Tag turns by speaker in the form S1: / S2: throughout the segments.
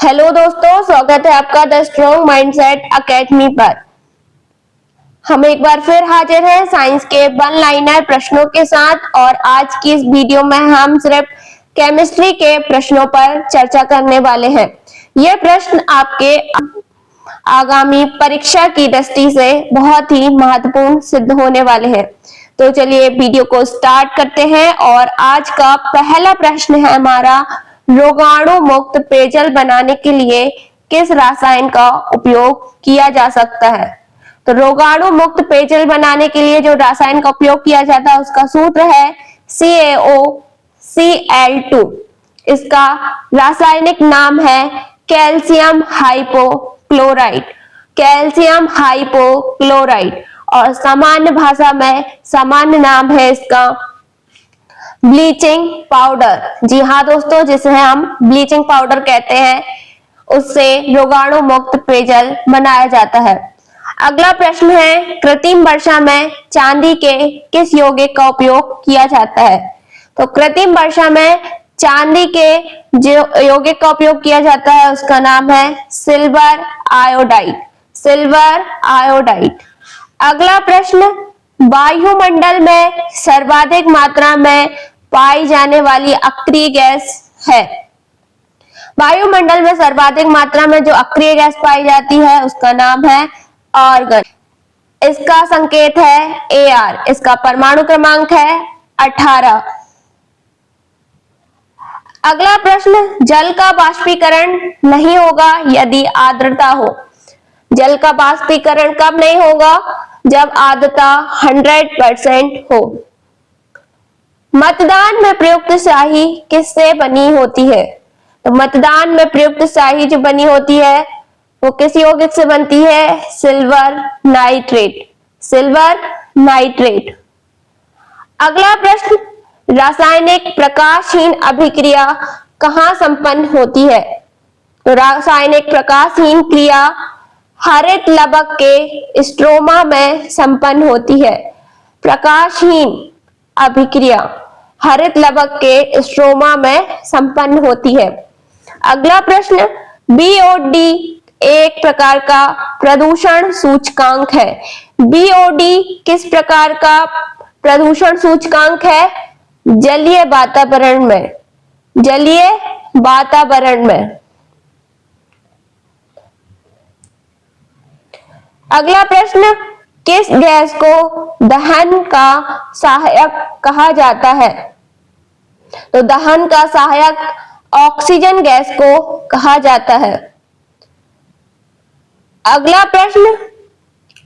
S1: Hello दोस्तों, स्वागत है आपका द स्ट्रॉन्ग माइंडसेट एकेडमी पर। हम एक बार फिर हाजिर हैं साइंस के वन लाइनर प्रश्नों के साथ। और आज की इस वीडियो में हम सिर्फ केमिस्ट्री के प्रश्नों पर चर्चा करने वाले हैं। ये प्रश्न आपके आगामी परीक्षा की दृष्टि से बहुत ही महत्वपूर्ण सिद्ध होने वाले हैं। तो चलिए वीडियो को स्टार्ट करते हैं। और आज का पहला प्रश्न है हमारा, रोगाणु मुक्त पेयजल बनाने के लिए किस रसायन का उपयोग किया जा सकता है? तो रोगाणु मुक्त पेयजल बनाने के लिए जो रसायन का उपयोग किया जाता है उसका सूत्र है CaOCl2। इसका रासायनिक नाम है कैल्शियम हाइपोक्लोराइड। कैल्शियम हाइपोक्लोराइड और सामान्य भाषा में सामान्य नाम है इसका ब्लीचिंग पाउडर। जी हाँ दोस्तों, जिसे हम ब्लीचिंग पाउडर कहते हैं, उससे रोगाणु मुक्त पेयजल बनाया जाता है। अगला प्रश्न है, कृत्रिम वर्षा में चांदी के किस यौगिक का उपयोग किया जाता है? तो कृत्रिम वर्षा में चांदी के जो यौगिक का उपयोग किया जाता है उसका नाम है सिल्वर आयोडाइड। Silver iodide. अगला प्रश्न, वायुमंडल में सर्वाधिक मात्रा में पाई जाने वाली अक्रिय गैस है? वायुमंडल में सर्वाधिक मात्रा में जो अक्रिय गैस पाई जाती है उसका नाम है आर्गन। इसका संकेत है Ar। इसका परमाणु क्रमांक है 18। अगला प्रश्न, जल का वाष्पीकरण नहीं होगा यदि आर्द्रता हो? जल का वाष्पीकरण कब नहीं होगा? जब आर्द्रता 100% हो। मतदान में प्रयुक्त स्याही किससे बनी होती है? तो मतदान में प्रयुक्त स्याही जो बनी होती है वो किस यौगिक से बनती है? Silver nitrate. Silver nitrate. अगला प्रश्न, रासायनिक प्रकाशहीन अभिक्रिया कहाँ संपन्न होती है? तो रासायनिक प्रकाशहीन क्रिया हरित लवक के स्ट्रोमा में संपन्न होती है। प्रकाशहीन अभिक्रिया हरित लवक के स्ट्रोमा में संपन्न होती है। अगला प्रश्न, BOD एक प्रकार का प्रदूषण सूचकांक है। BOD किस प्रकार का प्रदूषण सूचकांक है? जलीय वातावरण में। जलीय वातावरण में। अगला प्रश्न, किस गैस को दहन का सहायक कहा जाता है? तो दहन का सहायक ऑक्सीजन गैस को कहा जाता है। अगला प्रश्न,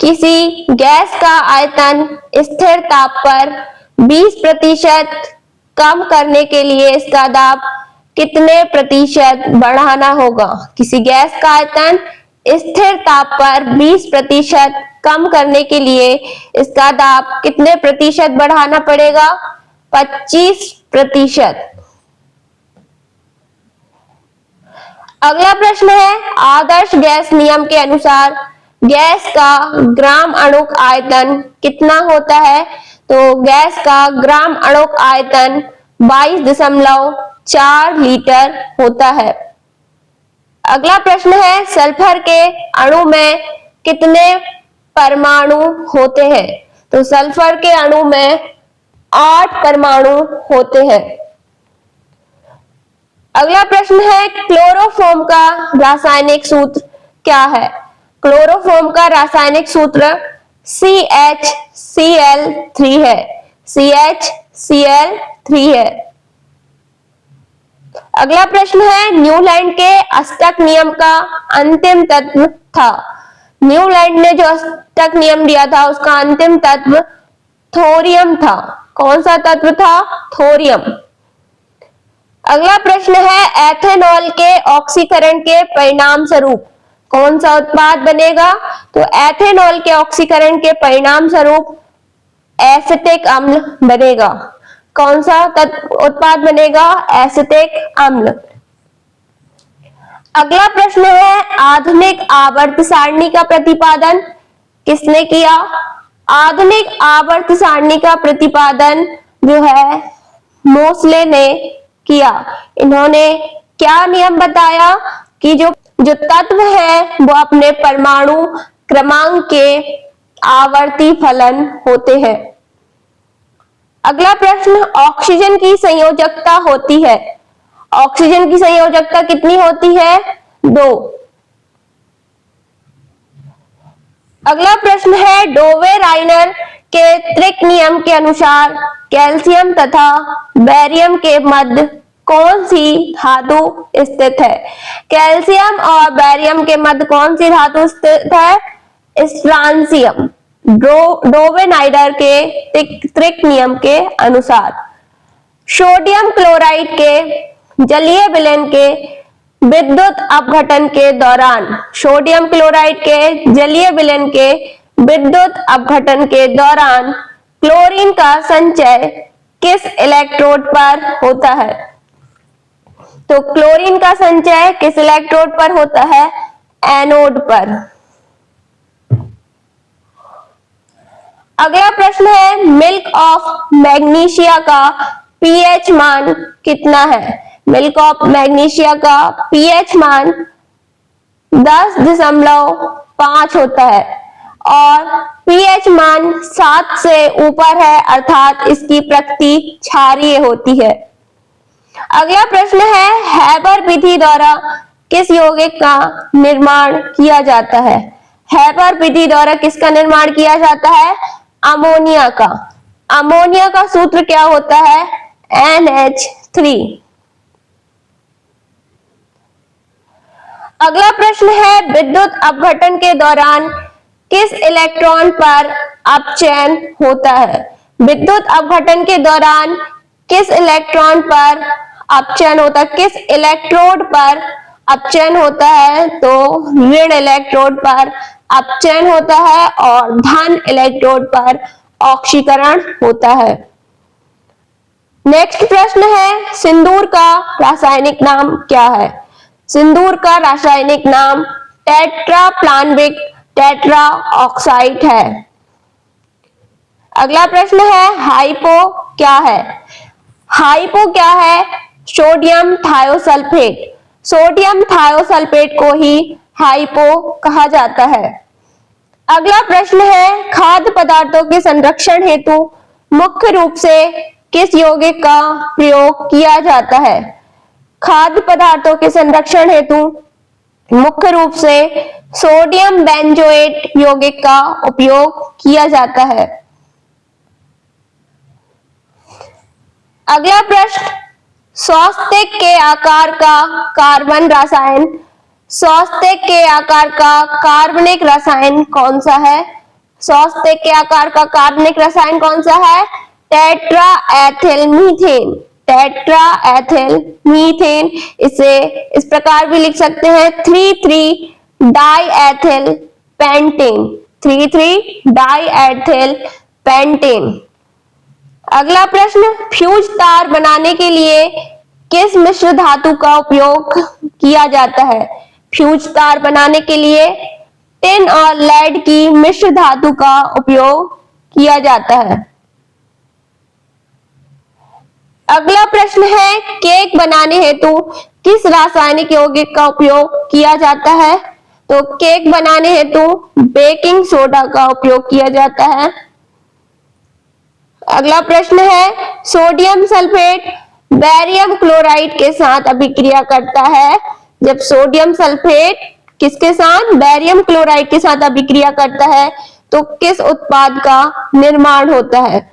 S1: किसी गैस का आयतन स्थिर ताप पर 20% कम करने के लिए इसका दाब कितने प्रतिशत बढ़ाना होगा? किसी गैस का आयतन स्थिर ताप पर 20% कम करने के लिए इसका दाब कितने प्रतिशत बढ़ाना पड़ेगा? 25%। अगला प्रश्न है, आदर्श गैस नियम के अनुसार गैस का ग्राम अणुक आयतन कितना होता है? तो गैस का ग्राम अणुक आयतन 22.4 लीटर होता है। अगला प्रश्न है, सल्फर के अणु में कितने परमाणु होते हैं? तो सल्फर के अणु में 8 परमाणु होते हैं। अगला प्रश्न है, क्लोरोफॉर्म का रासायनिक सूत्र क्या है? क्लोरोफॉर्म का रासायनिक सूत्र CHCl3 है। CHCl3 है। अगला प्रश्न है, न्यूलैंड के अष्टक नियम का अंतिम तत्व था? न्यूलैंड ने जो अष्टक नियम दिया था उसका अंतिम तत्व थोरियम था। कौन सा तत्व था? थोरियम। अगला प्रश्न है, एथेनॉल के ऑक्सीकरण के परिणाम स्वरूप कौन सा उत्पाद बनेगा? तो एथेनॉल के ऑक्सीकरण के परिणाम स्वरूप एसिटिक अम्ल बनेगा। कौन सा उत्पाद बनेगा? एसिटिक अम्ल। अगला प्रश्न है, आधुनिक आवर्त सारणी का प्रतिपादन किसने किया? आधुनिक आवर्त सारणी का प्रतिपादन जो है मोसले ने किया। इन्होंने क्या नियम बताया? कि जो जो तत्व है वो अपने परमाणु क्रमांक के आवर्ती फलन होते हैं। अगला प्रश्न, ऑक्सीजन की संयोजकता होती है। ऑक्सीजन की संयोजकता कितनी होती है? 2। अगला प्रश्न है, डोवे-राइनर के त्रिक नियम के अनुसार कैल्शियम तथा बेरियम के मध्य कौन सी धातु स्थित है? कैल्शियम और बेरियम के मध्य कौन सी धातु स्थित है? स्ट्रांसियम। डोवे-राइनर के त्रिक नियम के अनुसार। सोडियम क्लोराइड के जलीय विलयन के विद्युत अपघटन के दौरान, सोडियम क्लोराइड के जलीय विलयन के विद्युत अपघटन के दौरान क्लोरीन का संचय किस इलेक्ट्रोड पर होता है? तो क्लोरीन का संचय किस इलेक्ट्रोड पर होता है? एनोड पर। अगला प्रश्न है, मिल्क ऑफ मैग्नीशिया का पीएच मान कितना है? मिल्क ऑफ मैग्नीशिया का पीएच मान 10.5 होता है और पीएच मान 7 से ऊपर है, अर्थात इसकी प्रकृति क्षारीय होती है। अगला प्रश्न है, हैबर विधि द्वारा किस यौगिक का निर्माण किया जाता है? हैबर विधि द्वारा किसका निर्माण किया जाता है? अमोनिया का। अमोनिया का सूत्र क्या होता है? NH3। अगला प्रश्न है, विद्युत अपघटन के दौरान किस इलेक्ट्रॉन पर अपचयन होता है? विद्युत अपघटन के दौरान किस इलेक्ट्रॉन पर अपचयन होता है? किस इलेक्ट्रोड पर अपचयन होता है? तो ऋण इलेक्ट्रोड पर अपचयन होता है और धन इलेक्ट्रोड पर ऑक्सीकरण होता है। नेक्स्ट प्रश्न है, सिंदूर का रासायनिक नाम क्या है? सिंदूर का रासायनिक नाम टेट्राप्लानविक टेट्रा ऑक्साइड है। अगला प्रश्न है, हाइपो क्या है? हाइपो क्या है? Sodium thiosulphate. सोडियम थायोसल्फेट को ही हाइपो कहा जाता है। अगला प्रश्न है, खाद्य पदार्थों के संरक्षण हेतु मुख्य रूप से किस यौगिक का प्रयोग किया जाता है? खाद्य पदार्थों के संरक्षण हेतु मुख्य रूप से सोडियम बेंजोएट यौगिक का उपयोग किया जाता है। अगला प्रश्न, सौस्तेक के आकार का कार्बन रसायन, सौस्तेक के आकार का कार्बनिक रसायन कौन सा है? सौस्तेक के आकार का कार्बनिक रसायन कौन सा है? Tetra ethyl methane. Tetra ethyl methane. इसे इस प्रकार भी लिख सकते हैं 3,3 die ethyl pentane. 3,3 die ethyl pentane. अगला प्रश्न, फ्यूज तार बनाने के लिए किस मिश्र धातु का उपयोग किया जाता है? फ्यूज तार बनाने के लिए टिन और लेड की मिश्र धातु का उपयोग किया जाता है। अगला प्रश्न है, केक बनाने हेतु किस रासायनिक यौगिक का उपयोग किया जाता है? तो केक बनाने हेतु बेकिंग सोडा का उपयोग किया जाता है। अगला प्रश्न है, सोडियम सल्फेट बेरियम क्लोराइड के साथ अभिक्रिया करता है। जब सोडियम सल्फेट किसके साथ? बेरियम क्लोराइड के साथ अभिक्रिया करता है तो किस उत्पाद का निर्माण होता है?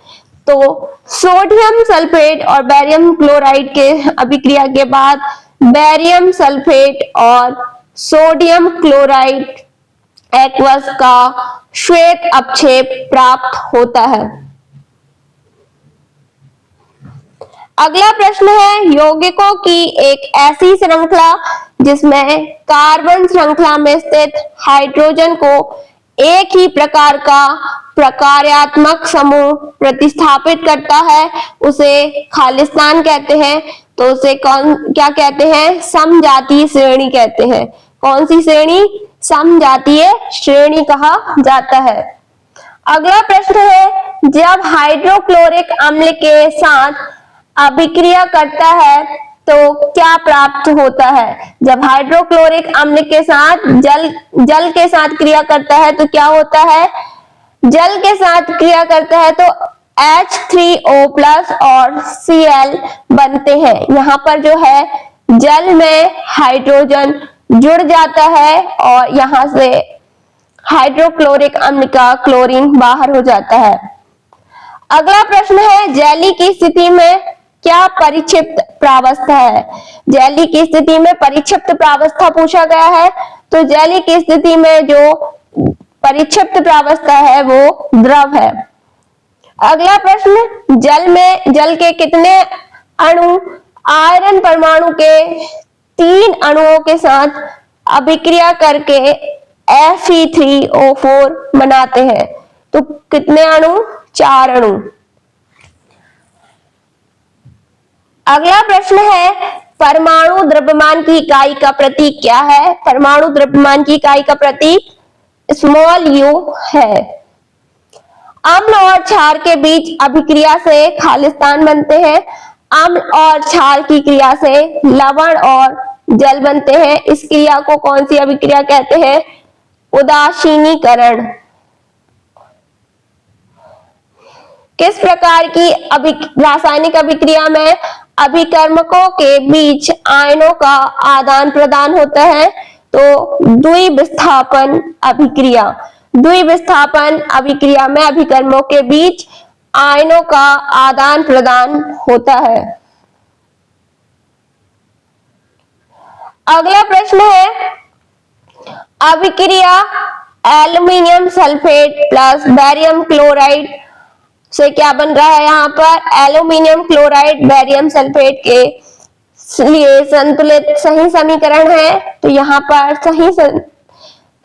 S1: तो सोडियम सल्फेट और बेरियम क्लोराइड के अभिक्रिया के बाद बेरियम सल्फेट और सोडियम क्लोराइड एक्वस का श्वेत अपक्षेप प्राप्त होता है। अगला प्रश्न है, यौगिकों की एक ऐसी श्रृंखला जिसमें कार्बन श्रृंखला में स्थित हाइड्रोजन को एक ही प्रकार का प्रकार्यात्मक समूह प्रतिस्थापित करता है, उसे खालिस्तान कहते हैं। तो उसे क्या कहते हैं? समजातीय श्रेणी कहते हैं। कौन सी श्रेणी? समजातीय श्रेणी कहा जाता है। अगला प्रश्न है, जब हाइड्रोक्लोरिक अम्ल के साथ अभिक्रिया करता है तो क्या प्राप्त होता है? जब हाइड्रोक्लोरिक अम्ल के साथ जल के साथ क्रिया करता है तो क्या होता है? जल के साथ क्रिया करता है तो H3O प्लस और Cl बनते हैं। यहाँ पर जो है जल में हाइड्रोजन जुड़ जाता है और यहाँ से हाइड्रोक्लोरिक अम्ल का क्लोरीन बाहर हो जाता है। अगला प्रश्न है, जेली की स्थिति में क्या परिक्षिप्त प्रावस्था है? जेली की स्थिति में परिक्षिप्त प्रावस्था पूछा गया है। तो जेली की स्थिति में जो परिक्षिप्त प्रावस्था है वो द्रव है। अगला प्रश्न, जल के कितने अणु आयरन परमाणु के 3 अणुओं के साथ अभिक्रिया करके Fe3O4 बनाते हैं? तो कितने अणु? 4 अणु। अगला प्रश्न है, परमाणु द्रव्यमान की इकाई का प्रतीक क्या है? परमाणु द्रव्यमान की इकाई का प्रतीक u है। अम्ल और क्षार के बीच अभिक्रिया से खालिस्तान बनते हैं। अम्ल और क्षार की क्रिया से लवण और जल बनते हैं। इस क्रिया को कौन सी अभिक्रिया कहते हैं? उदासीनीकरण। किस प्रकार की रासायनिक अभिक्रिया में अभिकर्मकों के बीच आयनों का आदान प्रदान होता है? तो द्विविस्थापन अभिक्रिया। द्विविस्थापन अभिक्रिया में अभिकर्मकों के बीच आयनों का आदान प्रदान होता है। अगला प्रश्न है, अभिक्रिया aluminium sulphate plus barium chloride से क्या बन रहा है? यहाँ पर एल्युमिनियम क्लोराइड बेरियम सल्फेट के लिए संतुलित सही समीकरण है। तो यहाँ पर सही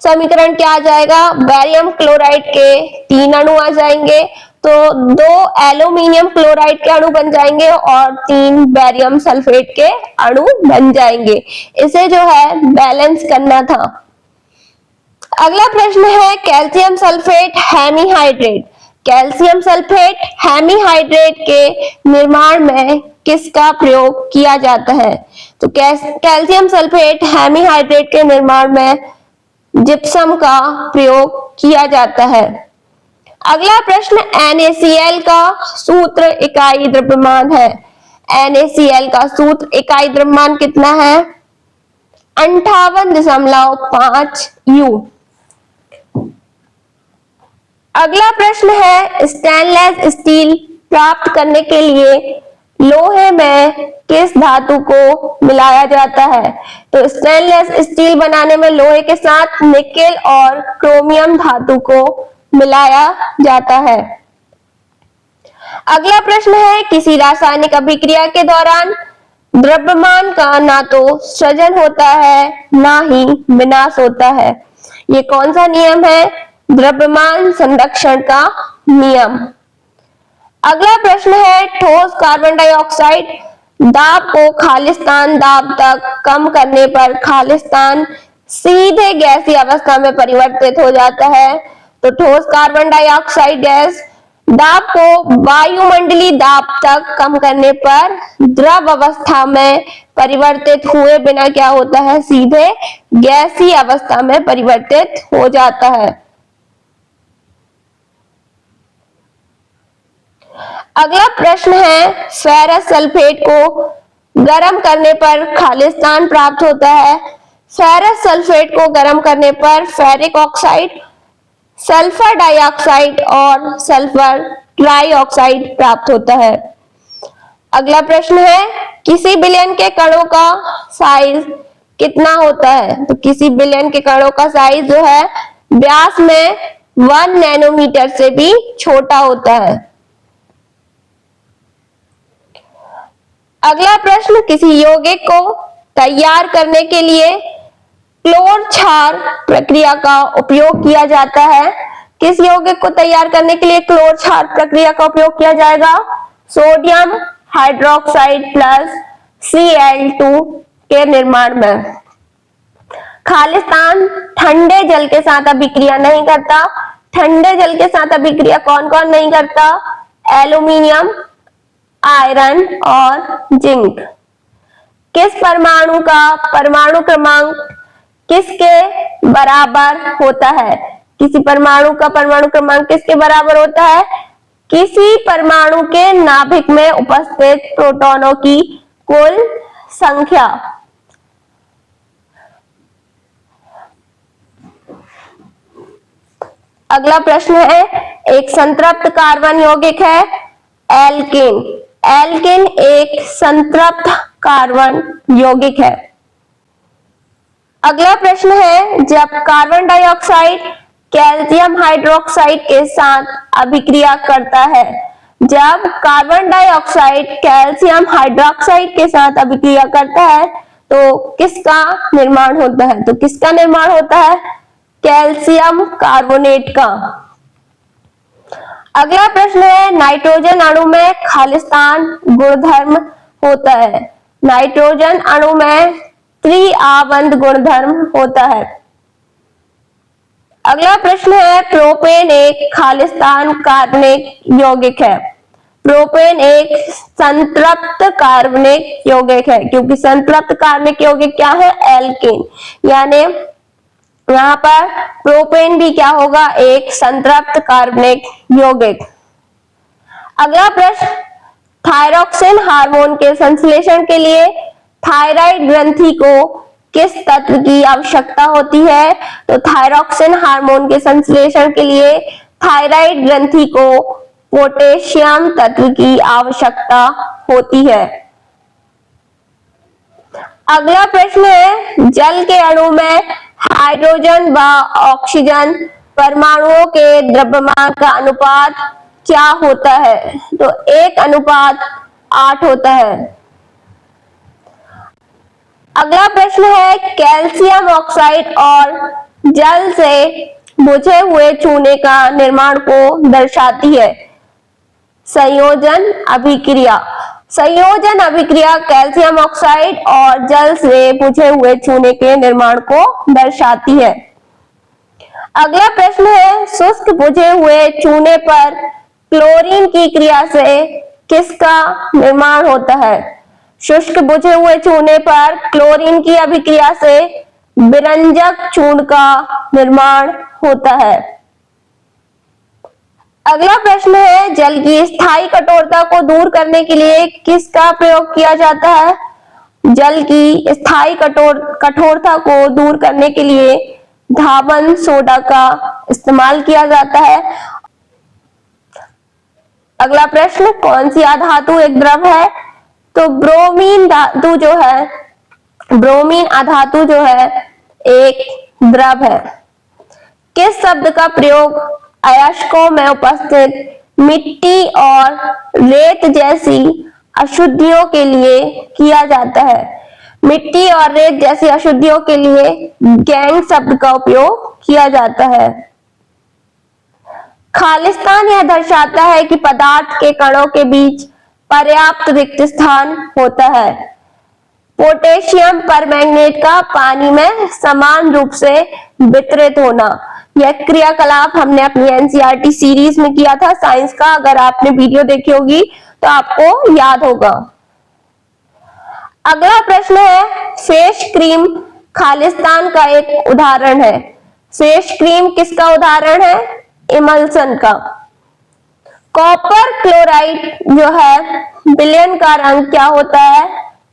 S1: समीकरण क्या आ जाएगा? बेरियम क्लोराइड के 3 अणु आ जाएंगे, तो 2 एल्युमिनियम क्लोराइड के अणु बन जाएंगे और 3 बेरियम सल्फेट के अणु बन जाएंगे। इसे जो है बैलेंस करना था। अगला प्रश्न है, calcium sulphate hemihydrate. Calcium sulphate hemihydrate के निर्माण में किसका प्रयोग किया जाता है? तो कैल्शियम सल्फेट हेमीहाइड्रेट के निर्माण में जिप्सम का प्रयोग किया जाता है। अगला प्रश्न, NaCl का सूत्र इकाई द्रव्यमान है। NaCl का सूत्र इकाई द्रव्यमान कितना है? 58.5 U। अगला प्रश्न है, स्टेनलेस स्टील प्राप्त करने के लिए लोहे में किस धातु को मिलाया जाता है? तो स्टेनलेस स्टील बनाने में लोहे के साथ निकेल और क्रोमियम धातु को मिलाया जाता है। अगला प्रश्न है, किसी रासायनिक अभिक्रिया के दौरान द्रव्यमान का ना तो सृजन होता है ना ही विनाश होता है। ये कौन सा नियम है? द्रव्यमान संरक्षण का नियम। अगला प्रश्न है, ठोस कार्बन डाइऑक्साइड दाब को खालिस्तान दाब तक कम करने पर खालिस्तान सीधे गैसीय अवस्था में परिवर्तित हो जाता है। तो ठोस कार्बन डाइऑक्साइड गैस दाब को वायुमंडलीय दाब तक कम करने पर द्रव अवस्था में परिवर्तित हुए बिना क्या होता है? सीधे गैसीय अवस्था में परिवर्तित हो जाता है। अगला प्रश्न है, फेरस सल्फेट को गर्म करने पर खालिस्तान प्राप्त होता है। फेरस सल्फेट को गर्म करने पर फेरिक ऑक्साइड, सल्फर डाइऑक्साइड और सल्फर ट्राइऑक्साइड प्राप्त होता है। अगला प्रश्न है, किसी बिलियन के कणों का साइज कितना होता है? तो किसी बिलियन के कणों का साइज जो है व्यास में 1 नैनोमीटर से भी छोटा होता है। अगला प्रश्न, किसी यौगिक को तैयार करने के लिए क्लोर क्षार प्रक्रिया का उपयोग किया जाता है। किस यौगिक को तैयार करने के लिए क्लोर क्षार प्रक्रिया का उपयोग किया जाएगा? सोडियम हाइड्रोक्साइड प्लस Cl2 के निर्माण में। खालिस्तान ठंडे जल के साथ अभिक्रिया नहीं करता। ठंडे जल के साथ अभिक्रिया कौन कौन नहीं करता? एल्यूमिनियम, आयरन और जिंक। किस परमाणु का परमाणु क्रमांक किसके बराबर होता है? किसी परमाणु का परमाणु क्रमांक किसके बराबर होता है? किसी परमाणु के नाभिक में उपस्थित प्रोटॉनों की कुल संख्या। अगला प्रश्न है, एक संतृप्त कार्बन यौगिक है एल्केन। एल्केन एक संतृप्त कार्बन यौगिक है। अगला प्रश्न है, जब कार्बन डाइऑक्साइड कैल्शियम हाइड्रोक्साइड के साथ अभिक्रिया करता है, जब कार्बन डाइऑक्साइड कैल्शियम हाइड्रोक्साइड के साथ अभिक्रिया करता है तो किसका निर्माण होता है? तो किसका निर्माण होता है? कैल्शियम कार्बोनेट का। अगला प्रश्न है, नाइट्रोजन अणु में खालिस्तान गुणधर्म होता है। नाइट्रोजन अणु में त्रिआबंध गुणधर्म होता है। अगला प्रश्न है, प्रोपेन एक खालिस्तान कार्बनिक यौगिक है। प्रोपेन एक संतृप्त कार्बनिक यौगिक है, क्योंकि संतृप्त कार्बनिक यौगिक क्या है? एल्केन। यानी यहाँ पर प्रोपेन भी क्या होगा? एक संतृप्त कार्बनिक यौगिक। अगला प्रश्न, थायरॉक्सिन हार्मोन के संश्लेषण के लिए थायराइड ग्रंथि को किस तत्व की आवश्यकता होती है? तो थायरॉक्सिन हार्मोन के संश्लेषण के लिए थायराइड ग्रंथि को पोटेशियम तत्व की आवश्यकता होती है। अगला प्रश्न है, जल के अणु में हाइड्रोजन व ऑक्सीजन परमाणुओं के द्रव्यमान का अनुपात क्या होता है? तो 1:8 होता है। अगला प्रश्न है, कैल्शियम ऑक्साइड और जल से बुझे हुए चूने का निर्माण को दर्शाती है संयोजन अभिक्रिया। संयोजन अभिक्रिया कैल्शियम ऑक्साइड और जल से बुझे हुए चूने के निर्माण को दर्शाती है। अगला प्रश्न है, शुष्क बुझे हुए चूने पर क्लोरीन की क्रिया से किसका निर्माण होता है? शुष्क बुझे हुए चूने पर क्लोरीन की अभिक्रिया से विरंजक चूर्ण का निर्माण होता है। अगला प्रश्न है, जल की स्थायी कठोरता को दूर करने के लिए किसका प्रयोग किया जाता है? जल की स्थायी कठोरता को दूर करने के लिए धावन सोडा का इस्तेमाल किया जाता है। अगला प्रश्न, कौन सी अधातु एक द्रव है? तो ब्रोमीन धातु जो है, ब्रोमीन अधातु जो है एक द्रव है। किस शब्द का प्रयोग अयस्कों में उपस्थित मिट्टी और रेत जैसी अशुद्धियों के लिए किया जाता है? मिट्टी और रेत जैसी अशुद्धियों के लिए गैंग शब्द का उपयोग किया जाता है। खालिस्तान यह दर्शाता है कि पदार्थ के कणों के बीच पर्याप्त रिक्त स्थान होता है। पोटेशियम परमैंगनेट का पानी में समान रूप से वितरित होना, यह क्रियाकलाप हमने अपनी एनसीईआरटी सीरीज में किया था साइंस का। अगर आपने वीडियो देखी होगी तो आपको याद होगा। अगला प्रश्न है, फेस क्रीम खालिस्तान का एक उदाहरण है। फेस क्रीम किसका उदाहरण है? इमल्सन का। कॉपर क्लोराइड जो है विलयन का रंग क्या होता है?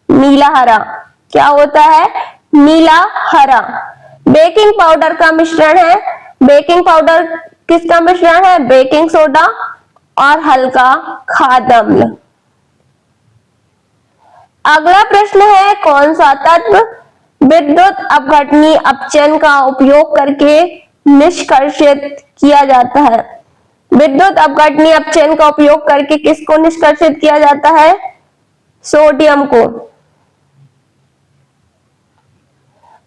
S1: नीला हरा। क्या होता है? नीला हरा। बेकिंग पाउडर का मिश्रण है। बेकिंग पाउडर किसका मिश्रण है? बेकिंग सोडा और हल्का खाद्य अम्ल। अगला प्रश्न है, कौन सा तत्व विद्युत अपघटनीय अपचयन का उपयोग करके निष्कर्षित किया जाता है? विद्युत अपघटनीय अपचयन का उपयोग करके किसको निष्कर्षित किया जाता है? सोडियम को।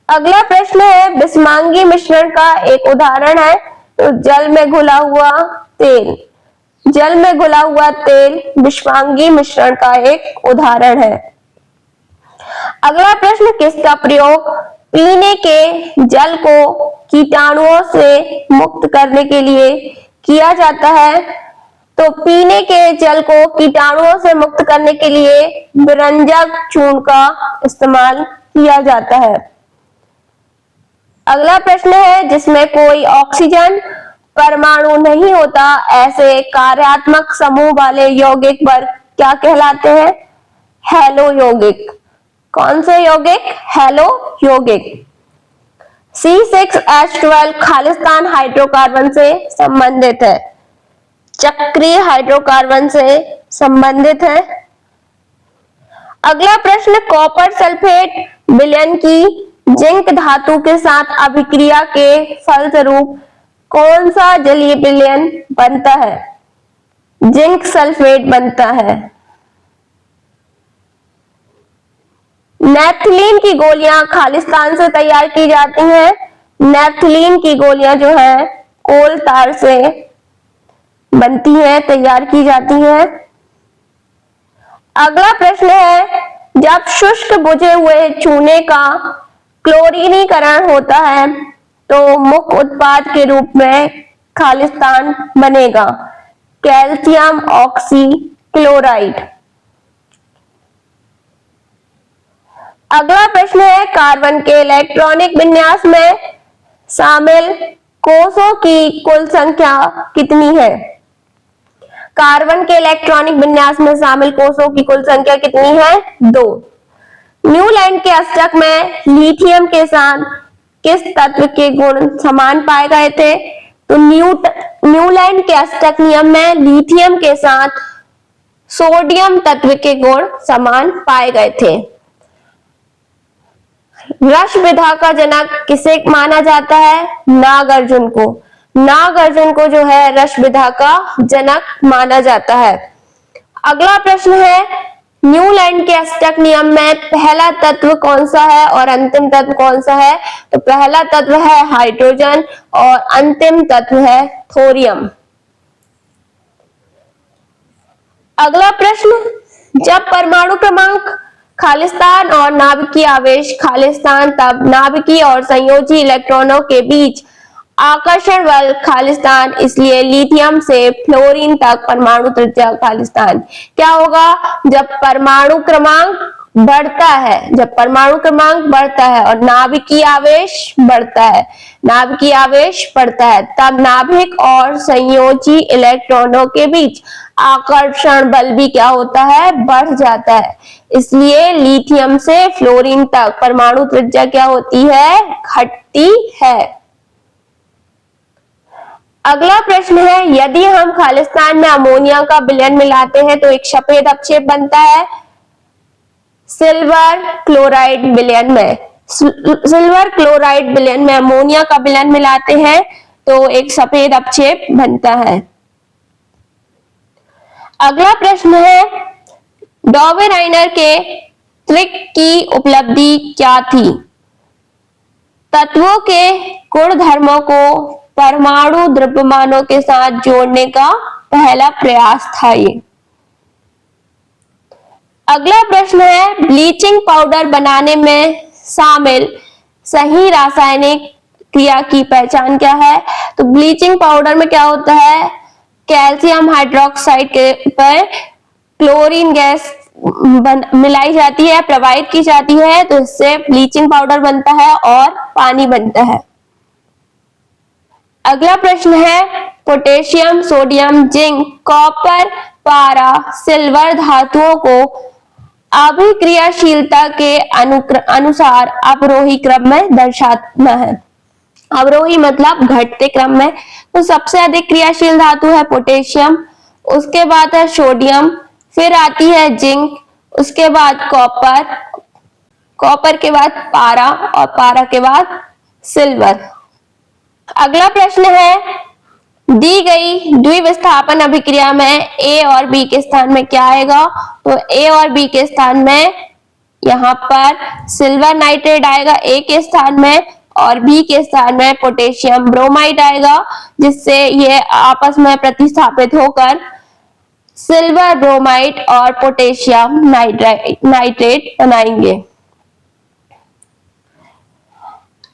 S1: अगला प्रश्न है, बिस्मांगी मिश्रण का एक उदाहरण है। तो जल में घुला हुआ तेल। जल में घुला हुआ तेल बिस्मांगी मिश्रण का एक उदाहरण है। अगला प्रश्न, किसका प्रयोग पीने के जल को कीटाणुओं से मुक्त करने के लिए किया जाता है? तो पीने के जल को कीटाणुओं से मुक्त करने के लिए विरंजक चूर्ण का इस्तेमाल किया जाता है। अगला प्रश्न है जिसमें कोई ऑक्सीजन परमाणु नहीं होता, ऐसे कार्यात्मक समूह वाले यौगिक वर्ग क्या कहलाते हैं? हैलो यौगिक। कौन से यौगिक? हैलो यौगिक। C6H12 खालिस्तान हाइड्रोकार्बन से संबंधित है, चक्रीय हाइड्रोकार्बन से संबंधित है। अगला प्रश्न, कॉपर सल्फेट विलयन की जिंक धातु के साथ अभिक्रिया के फलस्वरूप कौन सा जलीय विलयन बनता है? जिंक सल्फेट बनता है। नेफ्थलीन की गोलियां खालिस्तान से तैयार की जाती हैं। नेफ्थलीन की गोलियां जो है कोल तार से बनती हैं, तैयार की जाती हैं। अगला प्रश्न है, जब शुष्क बुझे हुए चूने का क्लोरीनीकरण होता है तो मुख्य उत्पाद के रूप में खालिस्तान बनेगा, कैल्शियम ऑक्सीक्लोराइड। अगला प्रश्न है, कार्बन के इलेक्ट्रॉनिक विन्यास में शामिल कोषों की कुल संख्या कितनी है? कार्बन के इलेक्ट्रॉनिक विन्यास में शामिल कोषों की कुल संख्या कितनी है? 2। न्यूलैंड के अष्टक में लिथियम के साथ किस तत्व के गुण समान पाए गए थे? तो न्यूलैंड के अष्टक नियम में लिथियम के साथ सोडियम तत्व के गुण समान पाए गए थे। रस विधा का जनक किसे माना जाता है? नागार्जुन को। नागार्जुन को जो है रस विधा का जनक माना जाता है। अगला प्रश्न है, न्यूलैंड के अष्टक नियम में पहला तत्व कौन सा है और अंतिम तत्व कौन सा है? तो पहला तत्व है हाइड्रोजन और अंतिम तत्व है थोरियम। अगला प्रश्न, जब परमाणु क्रमांक खालिस्तान और नाभिकीय आवेश खालिस्तान, तब नाभिकीय और संयोजी इलेक्ट्रॉनों के बीच आकर्षण बल खालिस्तान, इसलिए लिथियम से फ्लोरीन तक परमाणु त्रिज्या खालिस्तान। क्या होगा? जब परमाणु क्रमांक बढ़ता है, जब परमाणु क्रमांक बढ़ता है और नाभिकीय आवेश बढ़ता है, नाभिकीय आवेश बढ़ता है, तब नाभिक और संयोजी इलेक्ट्रॉनों के बीच आकर्षण बल भी क्या होता है? बढ़ जाता है। इसलिए लिथियम से फ्लोरीन तक परमाणु त्रिज्या क्या होती है? घटती है। अगला प्रश्न है, यदि हम खालिस्तान में अमोनिया का विलयन मिलाते हैं तो एक सफेद अपक्षेप बनता है। सिल्वर क्लोराइड विलयन में, सिल्वर क्लोराइड विलयन में अमोनिया का विलयन मिलाते हैं तो एक सफेद अपक्षेप बनता है। अगला प्रश्न है, डॉवेराइनर के ट्रिक की उपलब्धि क्या थी? तत्वों के गुणधर्मों को परमाणु द्रव्यमानों के साथ जोड़ने का पहला प्रयास था ये। अगला प्रश्न है, ब्लीचिंग पाउडर बनाने में शामिल सही रासायनिक क्रिया की पहचान क्या है? तो ब्लीचिंग पाउडर में क्या होता है? कैल्शियम हाइड्रोक्साइड के ऊपर क्लोरीन गैस मिलाई जाती है, प्रवाहित की जाती है, तो इससे ब्लीचिंग पाउडर बनता है और पानी बनता है। अगला प्रश्न है, पोटेशियम, सोडियम, जिंक, कॉपर, पारा, सिल्वर धातुओं को अभिक्रियाशीलता के अनुसार अवरोही क्रम में दर्शाना है। अवरोही मतलब घटते क्रम में। तो सबसे अधिक क्रियाशील धातु है पोटेशियम, उसके बाद है सोडियम, फिर आती है जिंक, उसके बाद कॉपर, कॉपर के बाद पारा और पारा के बाद सिल्वर। अगला प्रश्न है, दी गई द्विविस्थापन अभिक्रिया में ए और बी के स्थान में क्या आएगा? तो ए और बी के स्थान में यहाँ पर सिल्वर नाइट्रेट आएगा ए के स्थान में, और बी के स्थान में पोटेशियम ब्रोमाइड आएगा, जिससे ये आपस में प्रतिस्थापित होकर सिल्वर ब्रोमाइड और पोटेशियम नाइट्रेट बनाएंगे।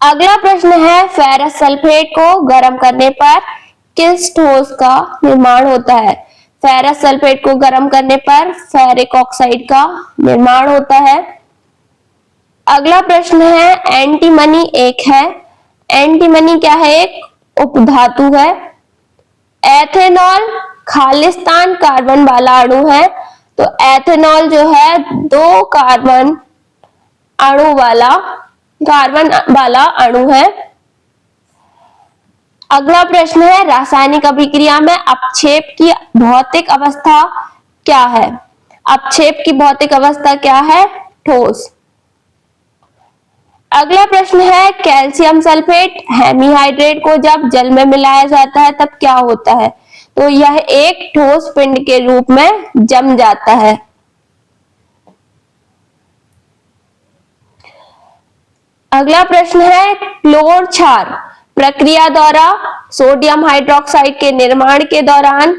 S1: अगला प्रश्न है, फेरस सल्फेट को गर्म करने पर किस ठोस का निर्माण होता है? फेरस सल्फेट को गर्म करने पर फेरिक ऑक्साइड का निर्माण होता है। अगला प्रश्न है एंटीमनी एक है। एंटीमनी क्या है? एक उपधातु है। एथेनॉल खालिस्तान कार्बन वाला अणु है। तो एथेनॉल जो है 2 कार्बन वाला अणु है। अगला प्रश्न है रासायनिक अभिक्रिया में अपक्षेप की भौतिक अवस्था क्या है? अपक्षेप की भौतिक अवस्था क्या है? ठोस। अगला प्रश्न है कैल्शियम सल्फेट हेमीहाइड्रेट को जब जल में मिलाया जाता है तब क्या होता है? तो यह एक ठोस पिंड के रूप में जम जाता है। अगला प्रश्न है क्लोर क्षार प्रक्रिया द्वारा सोडियम हाइड्रोक्साइड के निर्माण के दौरान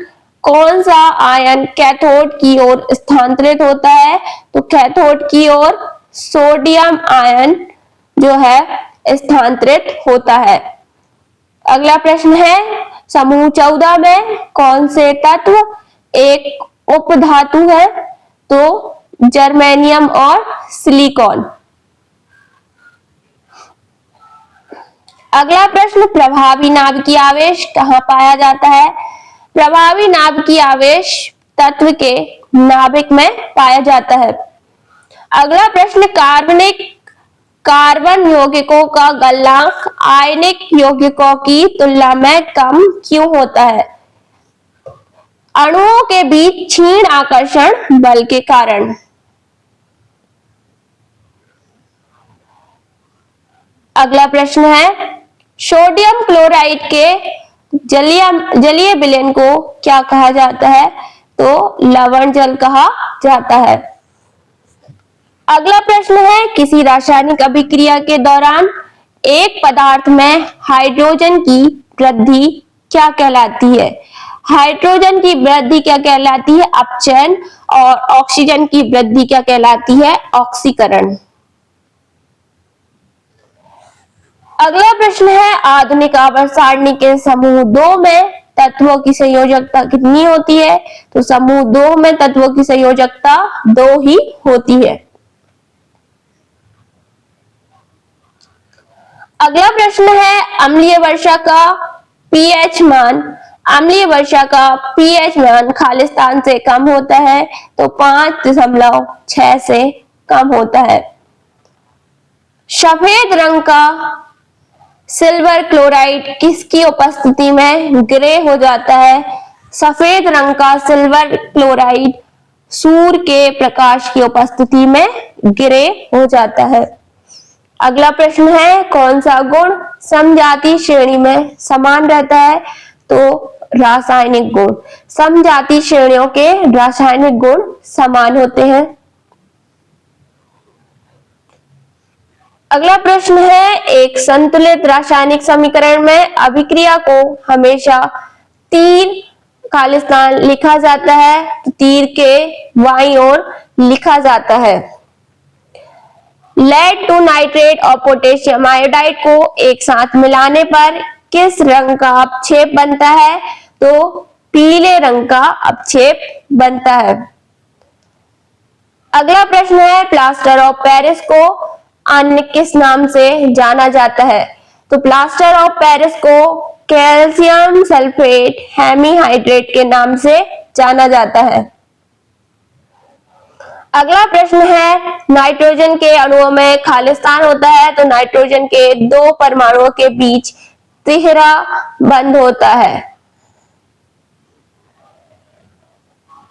S1: कौन सा आयन कैथोड की ओर स्थानांतरित होता है? तो कैथोड की ओर सोडियम आयन जो है स्थानांतरित होता है। अगला प्रश्न है समूह 14 में कौन से तत्व एक उपधातु है? तो जर्मेनियम और सिलिकॉन। अगला प्रश्न प्रभावी नाभिकीय आवेश कहाँ पाया जाता है? प्रभावी नाभिकीय आवेश तत्व के नाभिक में पाया जाता है। अगला प्रश्न कार्बन यौगिकों का गलनांक आयनिक यौगिकों की तुलना में कम क्यों होता है? अणुओं के बीच क्षीण आकर्षण बल के कारण। अगला प्रश्न है सोडियम क्लोराइड के जलीय विलयन को क्या कहा जाता है? तो लवण जल कहा जाता है। अगला प्रश्न है किसी रासायनिक अभिक्रिया के दौरान एक पदार्थ में हाइड्रोजन की वृद्धि क्या कहलाती है? हाइड्रोजन की वृद्धि क्या कहलाती है? अपचयन। और ऑक्सीजन की वृद्धि क्या कहलाती है? ऑक्सीकरण। अगला प्रश्न है आधुनिक आवर्त सारणी के समूह 2 में तत्वों की संयोजकता कितनी होती है? तो समूह 2 में तत्वों की संयोजकता 2 ही होती है। अगला प्रश्न है अम्लीय वर्षा का पीएच मान। अम्लीय वर्षा का पीएच मान खालिस्तान से कम होता है तो 5.6 से कम होता है। सफेद रंग का सिल्वर क्लोराइड किसकी उपस्थिति में ग्रे हो जाता है? सफेद रंग का सिल्वर क्लोराइड सूर्य के प्रकाश की उपस्थिति में ग्रे हो जाता है। अगला प्रश्न है कौन सा गुण समजातीय श्रेणी में समान रहता है? तो रासायनिक गुण। समजातीय श्रेणियों के रासायनिक गुण समान होते हैं। अगला प्रश्न है एक संतुलित रासायनिक समीकरण में अभिक्रिया को हमेशा तीर खालिस्तान लिखा जाता है तो तीर के बाईं ओर लिखा जाता है। लेड टू नाइट्रेट और पोटेशियम आयोडाइड को एक साथ मिलाने पर किस रंग का अपक्षेप बनता है? तो पीले रंग का अपक्षेप बनता है। अगला प्रश्न है प्लास्टर ऑफ पेरिस को अन्य किस नाम से जाना जाता है? तो प्लास्टर ऑफ पेरिस को कैल्शियम सल्फेट हेमीहाइड्रेट के नाम से जाना जाता है। अगला प्रश्न है नाइट्रोजन के अणुओं में खालिस्तान होता है तो नाइट्रोजन के 2 परमाणुओं के बीच तिहरा बंध होता है।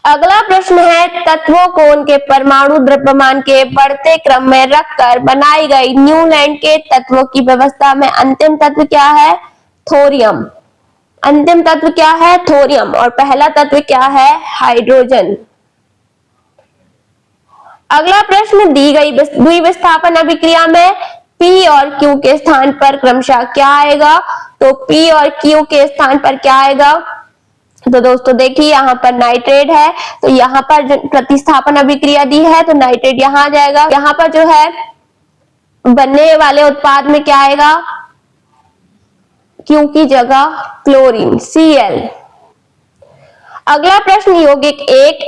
S1: अगला प्रश्न है तत्वों को उनके परमाणु द्रव्यमान के बढ़ते क्रम में रखकर बनाई गई न्यूलैंड के तत्वों की व्यवस्था में अंतिम तत्व क्या है? थोरियम। अंतिम तत्व क्या है? थोरियम। और पहला तत्व क्या है? हाइड्रोजन। अगला प्रश्न दी गई द्विविस्थापन अभिक्रिया में P और Q के स्थान पर क्रमशः क्या आएगा? तो P और Q के स्थान पर क्या आएगा? तो दोस्तों देखिए यहाँ पर नाइट्रेट है तो यहाँ पर जो प्रतिस्थापन अभिक्रिया दी है तो नाइट्रेट यहाँ आ जाएगा। यहाँ पर जो है बनने वाले उत्पाद में क्या आएगा? Q की जगह क्लोरीन Cl। अगला प्रश्न यौगिक एक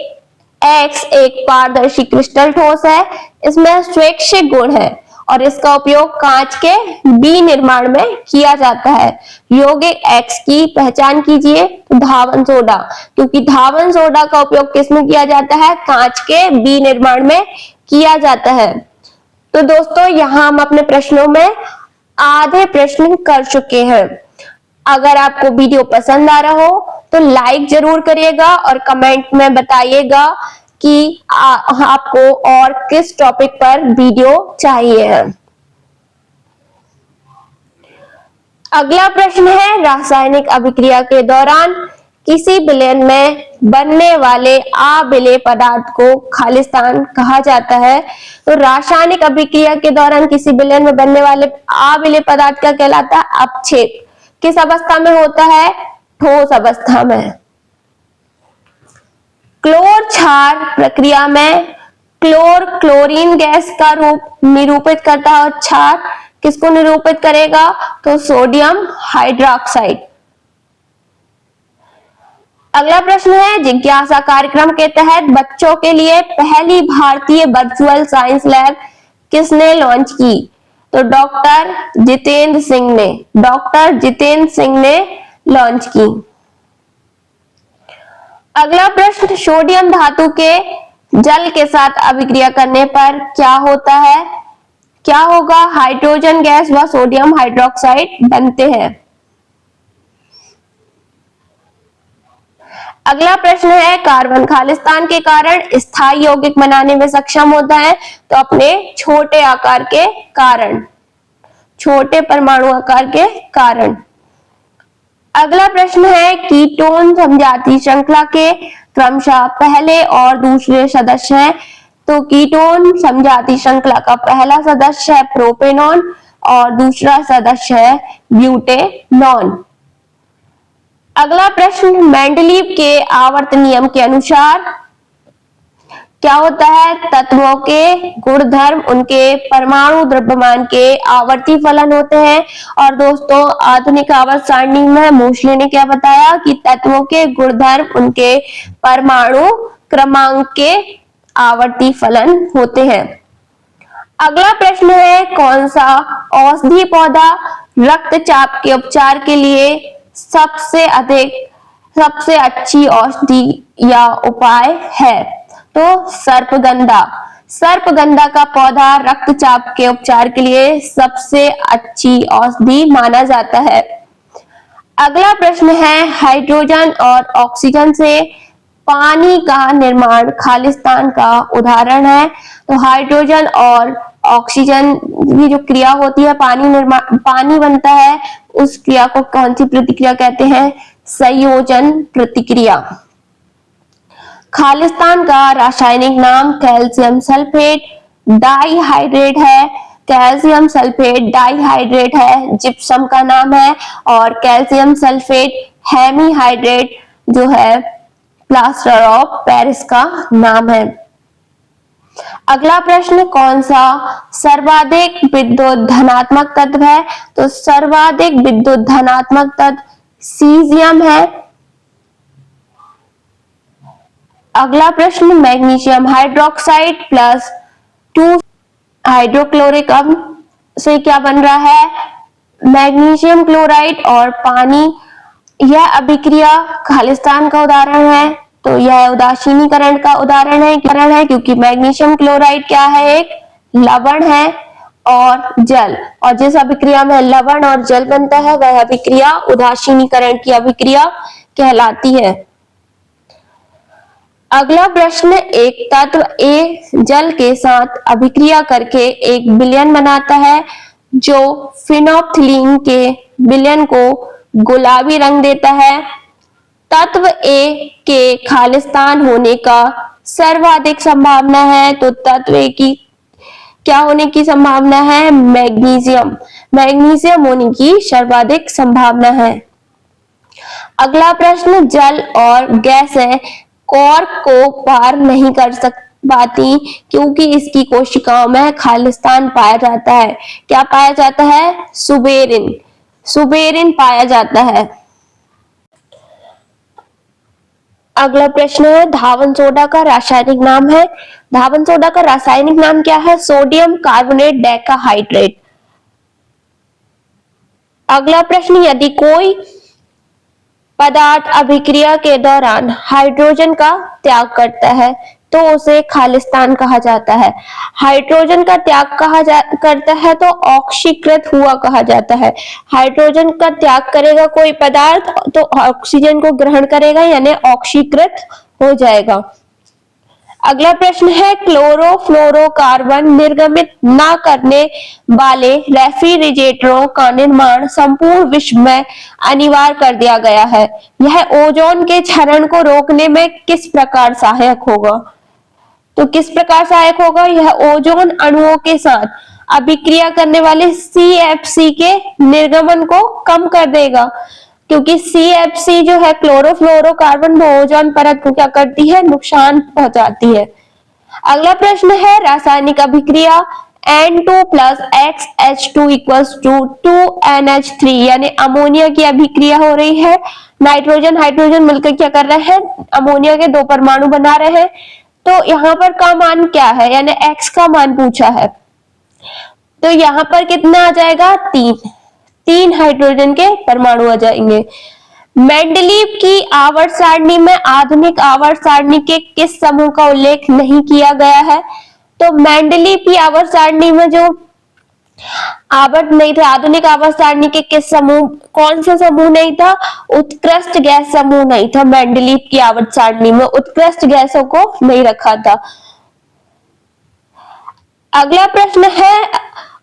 S1: X एक पारदर्शी क्रिस्टल ठोस है, इसमें स्वैच्छिक गुण है और इसका उपयोग कांच के विनिर्माण में किया जाता है। यौगिक X की पहचान कीजिए। धावन सोडा, क्योंकि धावन सोडा का उपयोग किसमें किया जाता है? कांच के विनिर्माण में किया जाता है। तो दोस्तों यहाँ हम अपने प्रश्नों में आधे प्रश्न कर चुके हैं। अगर आपको वीडियो पसंद आ रहा हो तो लाइक जरूर करिएगा और कमेंट में बताइएगा कि आपको और किस टॉपिक पर वीडियो चाहिए है। अगला प्रश्न है, रासायनिक अभिक्रिया के दौरान किसी विलयन में बनने वाले अविलेय पदार्थ को खालिस्तान कहा जाता है। तो रासायनिक अभिक्रिया के दौरान किसी विलयन में बनने वाले अविलेय पदार्थ क्या कहलाता है? अपक्षेप। किस अवस्था में होता है? ठोस अवस्था में। क्लोर क्षार प्रक्रिया में क्लोर क्लोरीन गैस का रूप निरूपित करता है और क्षार किसको निरूपित करेगा? तो सोडियम हाइड्रोक्साइड। अगला प्रश्न है, जिज्ञासा कार्यक्रम के तहत बच्चों के लिए पहली भारतीय वर्चुअल साइंस लैब किसने लॉन्च की? तो डॉक्टर जितेंद्र सिंह ने लॉन्च की। अगला प्रश्न, सोडियम धातु के जल के साथ अभिक्रिया करने पर क्या होता है? क्या होगा? हाइड्रोजन गैस व सोडियम हाइड्रोक्साइड बनते हैं। अगला प्रश्न है, कार्बन खालिस्तान के कारण स्थायी यौगिक बनाने में सक्षम होता है। तो अपने छोटे आकार के कारण, छोटे परमाणु आकार के कारण। अगला प्रश्न है, कीटोन समजाति श्रृंखला के क्रमशः पहले और दूसरे सदस्य हैं। तो कीटोन समजाति श्रृंखला का पहला सदस्य है प्रोपेनॉन और दूसरा सदस्य है ब्यूटेनॉन। अगला प्रश्न, मेंडलीव के आवर्त नियम के अनुसार क्या होता है? तत्वों के गुणधर्म उनके परमाणु द्रव्यमान के आवर्ती फलन होते हैं। और दोस्तों, आधुनिक आवर्त सारणी में मोस्ले ने क्या बताया कि तत्वों के गुणधर्म उनके परमाणु क्रमांक के आवर्ती फलन होते हैं। अगला प्रश्न है, कौन सा औषधीय पौधा रक्तचाप के उपचार के लिए सबसे अच्छी औषधि या उपाय है? तो सर्पगंधा का पौधा रक्तचाप के उपचार के लिए सबसे अच्छी औषधि माना जाता है। अगला प्रश्न है, हाइड्रोजन और ऑक्सीजन से पानी का निर्माण खालिस्तान का उदाहरण है। तो हाइड्रोजन और ऑक्सीजन की जो क्रिया होती है, पानी बनता है, उस क्रिया को कौन सी प्रतिक्रिया कहते हैं? संयोजन प्रतिक्रिया। खालिस्तान का रासायनिक नाम कैल्शियम सल्फेट डाइहाइड्रेट है। कैल्शियम सल्फेट डाइहाइड्रेट है जिप्सम का नाम है, और कैल्शियम सल्फेट हेमीहाइड्रेट जो है प्लास्टर ऑफ पेरिस का नाम है। अगला प्रश्न, कौन सा सर्वाधिक विद्युत धनात्मक तत्व है? तो सर्वाधिक विद्युत धनात्मक तत्व सीजियम है। अगला प्रश्न, मैग्नीशियम हाइड्रोक्साइड प्लस 2 हाइड्रोक्लोरिक अम्ल से क्या बन रहा है? मैग्नीशियम क्लोराइड और पानी। यह अभिक्रिया खालिस्तान का उदाहरण है। तो यह उदासीनीकरण का उदाहरण है क्योंकि मैग्नीशियम क्लोराइड क्या है? एक लवण है और जल, और जिस अभिक्रिया में लवण और जल बनता है वह अभिक्रिया उदासीनीकरण की अभिक्रिया कहलाती है। अगला प्रश्न, एक तत्व ए जल के साथ अभिक्रिया करके एक विलयन बनाता है जो फिनोप्थिलीन के विलयन को गुलाबी रंग देता है। तत्व ए के खालिस्तान होने का सर्वाधिक संभावना है। तो तत्व ए की क्या होने की संभावना है? मैग्नीशियम होने की सर्वाधिक संभावना है। अगला प्रश्न, जल और गैसें कॉर्क को पार नहीं कर पाती क्योंकि इसकी कोशिकाओं में खालिस्तान पाया जाता है। क्या पाया जाता है? सुबेरिन पाया जाता है। अगला प्रश्न है धावन सोडा का रासायनिक नाम है। धावन सोडा का रासायनिक नाम क्या है? Sodium carbonate decahydrate. अगला प्रश्न, यदि कोई पदार्थ अभिक्रिया के दौरान हाइड्रोजन का त्याग करता है तो उसे खालिस्तान कहा जाता है। हाइड्रोजन का त्याग करता है तो ऑक्सीकृत हुआ कहा जाता है। हाइड्रोजन का त्याग करेगा कोई पदार्थ तो ऑक्सीजन को ग्रहण करेगा यानी ऑक्सीकृत हो जाएगा। अगला प्रश्न है क्लोरोफ्लोरोकार्बन निर्गमित न करने वाले रेफ्रिजरेटरों का निर्माण संपूर्ण विश्व में अनिवार्य कर दिया गया है। यह ओजोन के क्षरण को रोकने में किस प्रकार सहायक होगा? तो किस प्रकार सहायक होगा? यह ओजोन अणुओं के साथ अभिक्रिया करने वाले CFC के निर्गमन को कम कर देगा, क्योंकि CFC जो है क्लोरोफ्लोरोकार्बन वो ओजोन परत को क्या करती है? नुकसान पहुंचाती है। अगला प्रश्न है रासायनिक अभिक्रिया N2 plus XH2 equals to 2NH3 यानी अमोनिया की अभिक्रिया हो रही है। नाइट्रोजन हाइड्रोजन मिलकर क्या कर रहे हैं? अमोनिया के दो परमाणु बना रहे हैं। तो यहाँ पर का मान क्या है? यानी X का मान पूछा है, तो यहाँ पर कितना आ जाएगा? 3 हाइड्रोजन के परमाणु आ जाएंगे। मेंडलीव की आवर्त सारणी में आधुनिक आवर्त सारणी के किस समूह का उल्लेख नहीं किया गया है? तो मेंडलीव की आवर्त सारणी में जो आवर्त नहीं थे, आधुनिक आवर्त सारणी के किस समूह, कौन सा समूह नहीं था? उत्कृष्ट गैस समूह नहीं था। मेंडलीव की आवर्त सारणी में उत्कृष्ट गैसों को नहीं रखा था। अगला प्रश्न है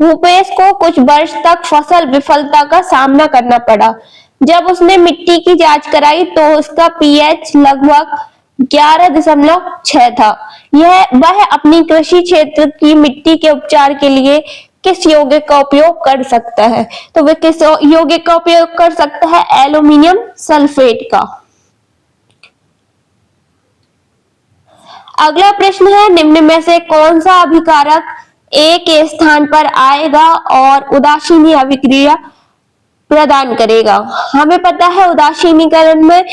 S1: रूपेश को कुछ वर्ष तक फसल विफलता का सामना करना पड़ा। जब उसने मिट्टी की जांच कराई तो उसका pH लगभग 11.6 था। वह अपनी कृषि क्षेत्र की मिट्टी के उपचार के लिए किस यौगिक का उपयोग कर सकता है? तो वह किस यौगिक का उपयोग कर सकता है? एल्यूमिनियम सल्फेट का। अगला प्रश्न है निम्न में से कौन सा अभिकारक A के स्थान पर आएगा और उदासीनी अभिक्रिया प्रदान करेगा? हमें पता है उदासीनीकरण में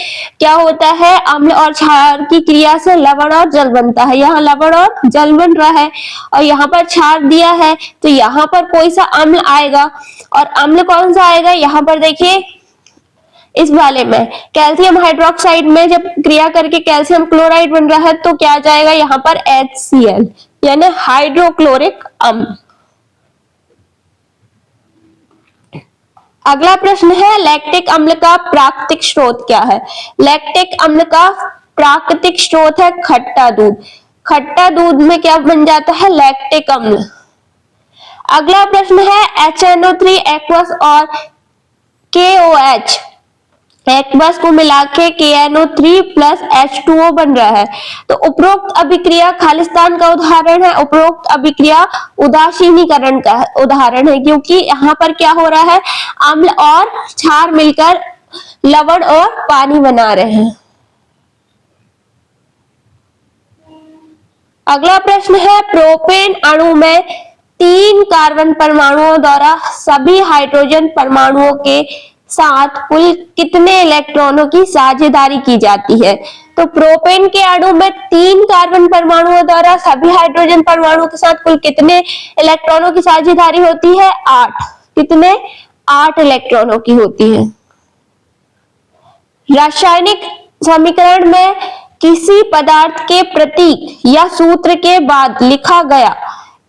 S1: क्या होता है? अम्ल और क्षार की क्रिया से लवण और जल बनता है। यहाँ लवण और जल बन रहा है और यहाँ पर क्षार दिया है, तो यहाँ पर कोई सा अम्ल आएगा। और अम्ल कौन सा आएगा? यहाँ पर देखिए इस वाले में कैल्शियम हाइड्रोक्साइड में जब क्रिया करके कैल्शियम क्लोराइड बन रहा है तो क्या आ जाएगा? यहाँ पर HCl यानी हाइड्रोक्लोरिक अम्ल। अगला प्रश्न है लैक्टिक अम्ल का प्राकृतिक स्रोत क्या है? लैक्टिक अम्ल का प्राकृतिक स्रोत है खट्टा दूध। खट्टा दूध में क्या बन जाता है? लैक्टिक अम्ल। अगला प्रश्न है HNO3 एक्वस और KOH एक्वस को मिला के KNO3 प्लस H2O बन रहा है। तो उपरोक्त अभिक्रिया खालिस्तान का उदाहरण है। उपरोक्त अभिक्रिया उदासीनीकरण का उदाहरण है, क्योंकि यहाँ पर क्या हो रहा है? अम्ल और क्षार मिलकर लवण और पानी बना रहे हैं। अगला प्रश्न है प्रोपेन अणु में 3 कार्बन परमाणुओं द्वारा सभी हाइड्रोजन परमाणुओं के साथ कुल कितने इलेक्ट्रॉनों की साझेदारी की जाती है? तो प्रोपेन के अणु में 3 कार्बन परमाणुओं द्वारा सभी हाइड्रोजन परमाणुओं के साथ कुल कितने इलेक्ट्रॉनों की साझेदारी होती है? 8। कितने? 8 इलेक्ट्रॉनों की होती है। रासायनिक समीकरण में किसी पदार्थ के प्रतीक या सूत्र के बाद लिखा गया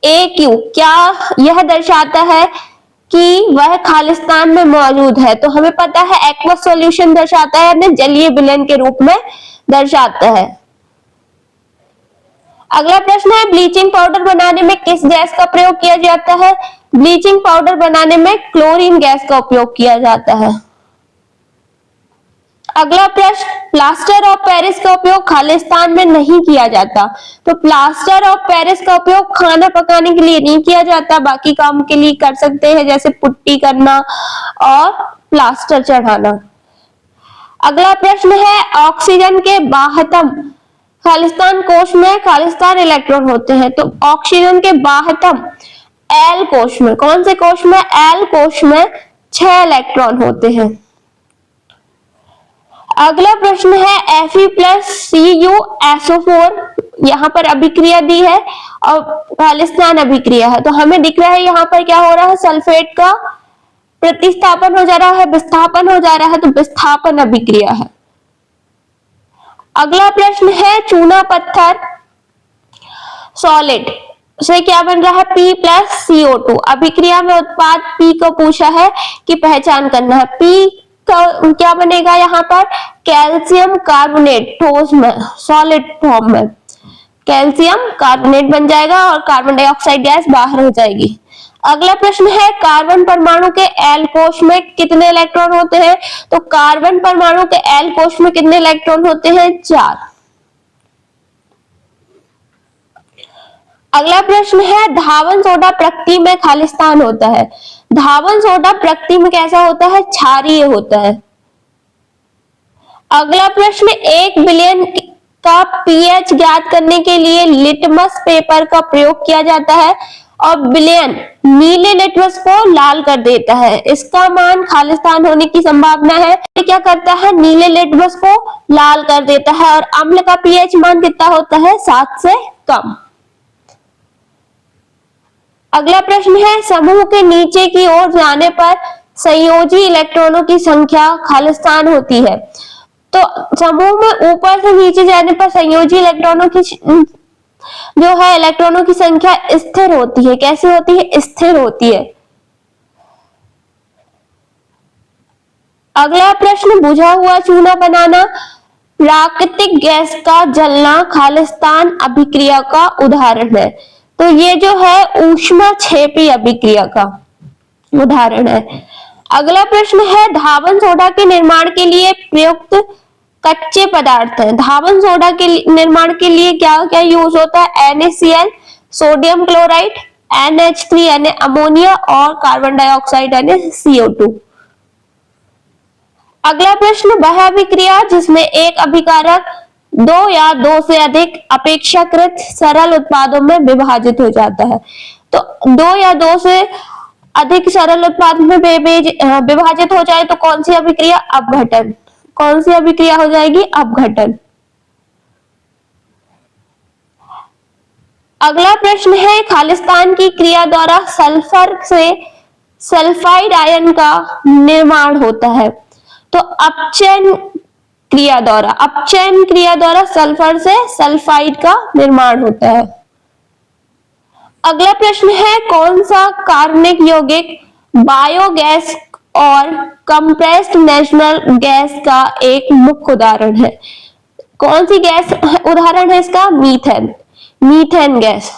S1: AQ क्या यह दर्शाता है कि वह खालिस्तान में मौजूद है? तो हमें पता है एक्वस सॉल्यूशन दर्शाता है, यानी जलीय विलयन के रूप में दर्शाता है। अगला प्रश्न है ब्लीचिंग पाउडर बनाने में किस गैस का प्रयोग किया जाता है? ब्लीचिंग पाउडर बनाने में क्लोरीन गैस का उपयोग किया जाता है। अगला प्रश्न प्लास्टर ऑफ पेरिस का उपयोग खालिस्तान में नहीं किया जाता। तो प्लास्टर ऑफ पेरिस का उपयोग खाना पकाने के लिए नहीं किया जाता, बाकी काम के लिए कर सकते हैं, जैसे पुट्टी करना और प्लास्टर चढ़ाना। अगला प्रश्न है ऑक्सीजन के बाह्यतम खालिस्तान कोश में खालिस्तान इलेक्ट्रॉन होते हैं। तो ऑक्सीजन के बाह्यतम एल कोश में, कौन से कोश में? एल कोश में 6 इलेक्ट्रॉन होते हैं। अगला प्रश्न है Fe+Cu SO4, यहाँ पर अभिक्रिया दी है और खालिस्तान अभिक्रिया है, तो हमें दिख रहा है यहाँ पर क्या हो रहा है, सल्फेट का प्रतिस्थापन हो जा रहा है, विस्थापन हो जा रहा है, तो विस्थापन अभिक्रिया है। अगला प्रश्न है चूना पत्थर सॉलिड से क्या बन रहा है, P+CO2, अभिक्रिया में उत्पाद P को पूछा है कि पहचान करना है। P का क्या बनेगा यहाँ पर, कैल्शियम कार्बोनेट, ठोस में सॉलिड फॉर्म में कैल्शियम कार्बोनेट बन जाएगा और कार्बन डाइऑक्साइड गैस बाहर हो जाएगी। अगला प्रश्न है कार्बन परमाणु के एल कोश में कितने इलेक्ट्रॉन होते हैं, तो कार्बन परमाणु के एल कोश में कितने इलेक्ट्रॉन होते हैं, 4। अगला प्रश्न है धावन सोडा प्रकृति में खालिस्तान होता है, धावन सोडा प्रकृति में कैसा होता है, क्षारीय होता है। अगला प्रश्न 1 बिलियन का पीएच ज्ञात करने के लिए लिटमस पेपर का प्रयोग किया जाता है और बिलियन नीले लिटमस को लाल कर देता है, इसका मान खालिस्तान होने की संभावना है। क्या करता है, नीले लिटमस को लाल कर देता है और अम्ल का पीएच मान कितना होता है, 7 से कम। अगला प्रश्न है समूह के नीचे की ओर जाने पर संयोजी इलेक्ट्रॉनों की संख्या खालिस्तान होती है, तो समूह में ऊपर से नीचे जाने पर संयोजी इलेक्ट्रॉनों की जो है इलेक्ट्रॉनों की संख्या स्थिर होती है। कैसे होती है, स्थिर होती है। अगला प्रश्न बुझा हुआ चूना बनाना, प्राकृतिक गैस का जलना खालिस्तान अभिक्रिया का उदाहरण है, तो ये जो है ऊष्माक्षेपी अभिक्रिया का उदाहरण है। अगला प्रश्न है धावन सोडा के निर्माण के लिए प्रयुक्त कच्चे पदार्थ हैं, धावन सोडा के निर्माण के लिए क्या क्या यूज होता है, NaCl, सोडियम क्लोराइड, NH3 यानी अमोनिया और कार्बन डाइऑक्साइड यानी CO2। अगला प्रश्न वह अभिक्रिया जिसमें एक अभिकारक 2 या 2 से अधिक अपेक्षाकृत सरल उत्पादों में विभाजित हो जाता है, तो 2 या 2 से अधिक सरल उत्पाद में विभाजित हो जाए तो कौन सी अभिक्रिया, अपघटन। कौन सी अभिक्रिया हो जाएगी, अपघटन। अगला प्रश्न है खालिस्तान की क्रिया द्वारा सल्फर से सल्फाइड आयन का निर्माण होता है, तो अपचयन क्रिया द्वारा सल्फर से सल्फाइड का निर्माण होता है। अगला प्रश्न है कौन सा कार्बनिक यौगिक बायोगैस और कंप्रेस्ड नेचुरल गैस का एक मुख्य उदाहरण है, कौन सी गैस उदाहरण है इसका, मीथेन गैस।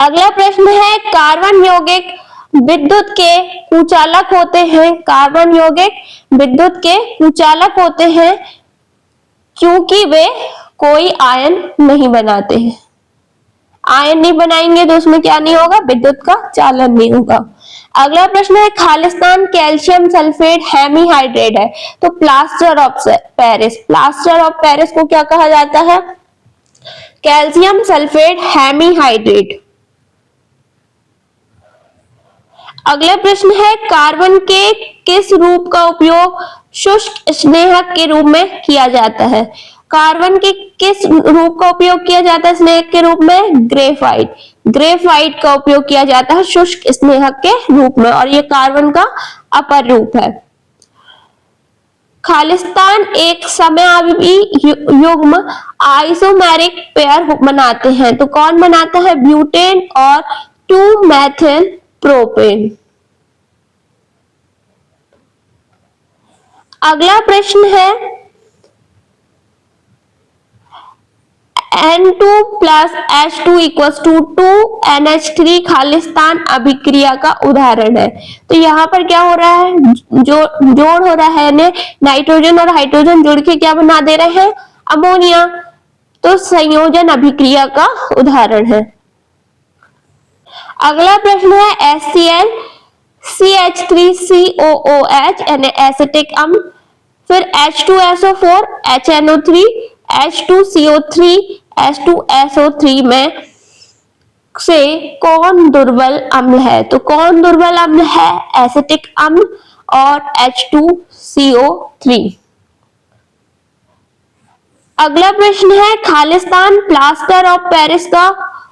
S1: अगला प्रश्न है कार्बन यौगिक विद्युत के कुचालक होते हैं, कार्बन यौगिक विद्युत के कुचालक होते हैं क्योंकि वे कोई आयन नहीं बनाते हैं, आयन नहीं बनाएंगे तो उसमें क्या नहीं होगा, विद्युत का चालन नहीं होगा। अगला प्रश्न है खालिस्तान कैल्शियम सल्फेट हेमीहाइड्रेट है, तो प्लास्टर ऑफ पेरिस को क्या कहा जाता है, कैल्शियम सल्फेट हेमीहाइड्रेट। अगला प्रश्न है कार्बन के किस रूप का उपयोग शुष्क स्नेहक के रूप में किया जाता है, कार्बन के किस रूप का उपयोग किया जाता है स्नेहक के रूप में, ग्रेफाइट का उपयोग किया जाता है शुष्क स्नेहक के रूप में, और ये कार्बन का अपर रूप है। खालिस्तान एक समआवयवी युग्म आइसोमेरिक पेयर बनाते हैं, तो कौन बनाता है, ब्यूटेन और 2-मेथिल प्रोपेन। अगला प्रश्न है N2+H2=2NH3 खालिस्तान अभिक्रिया का उदाहरण है, तो यहाँ पर क्या हो रहा है, जोड़ हो रहा है, नाइट्रोजन और हाइड्रोजन जुड़ के क्या बना दे रहे हैं, अमोनिया, तो संयोजन अभिक्रिया का उदाहरण है। अगला प्रश्न है HCl CH3COOH यानी एसिटिक अम्ल, फिर H2SO4 HNO3 H2CO3 H2SO3 में से कौन दुर्बल अम्ल है, तो कौन दुर्बल अम्ल है, एसिटिक अम्ल, और H2CO3। अगला प्रश्न है खालिस्तान प्लास्टर ऑफ पेरिस का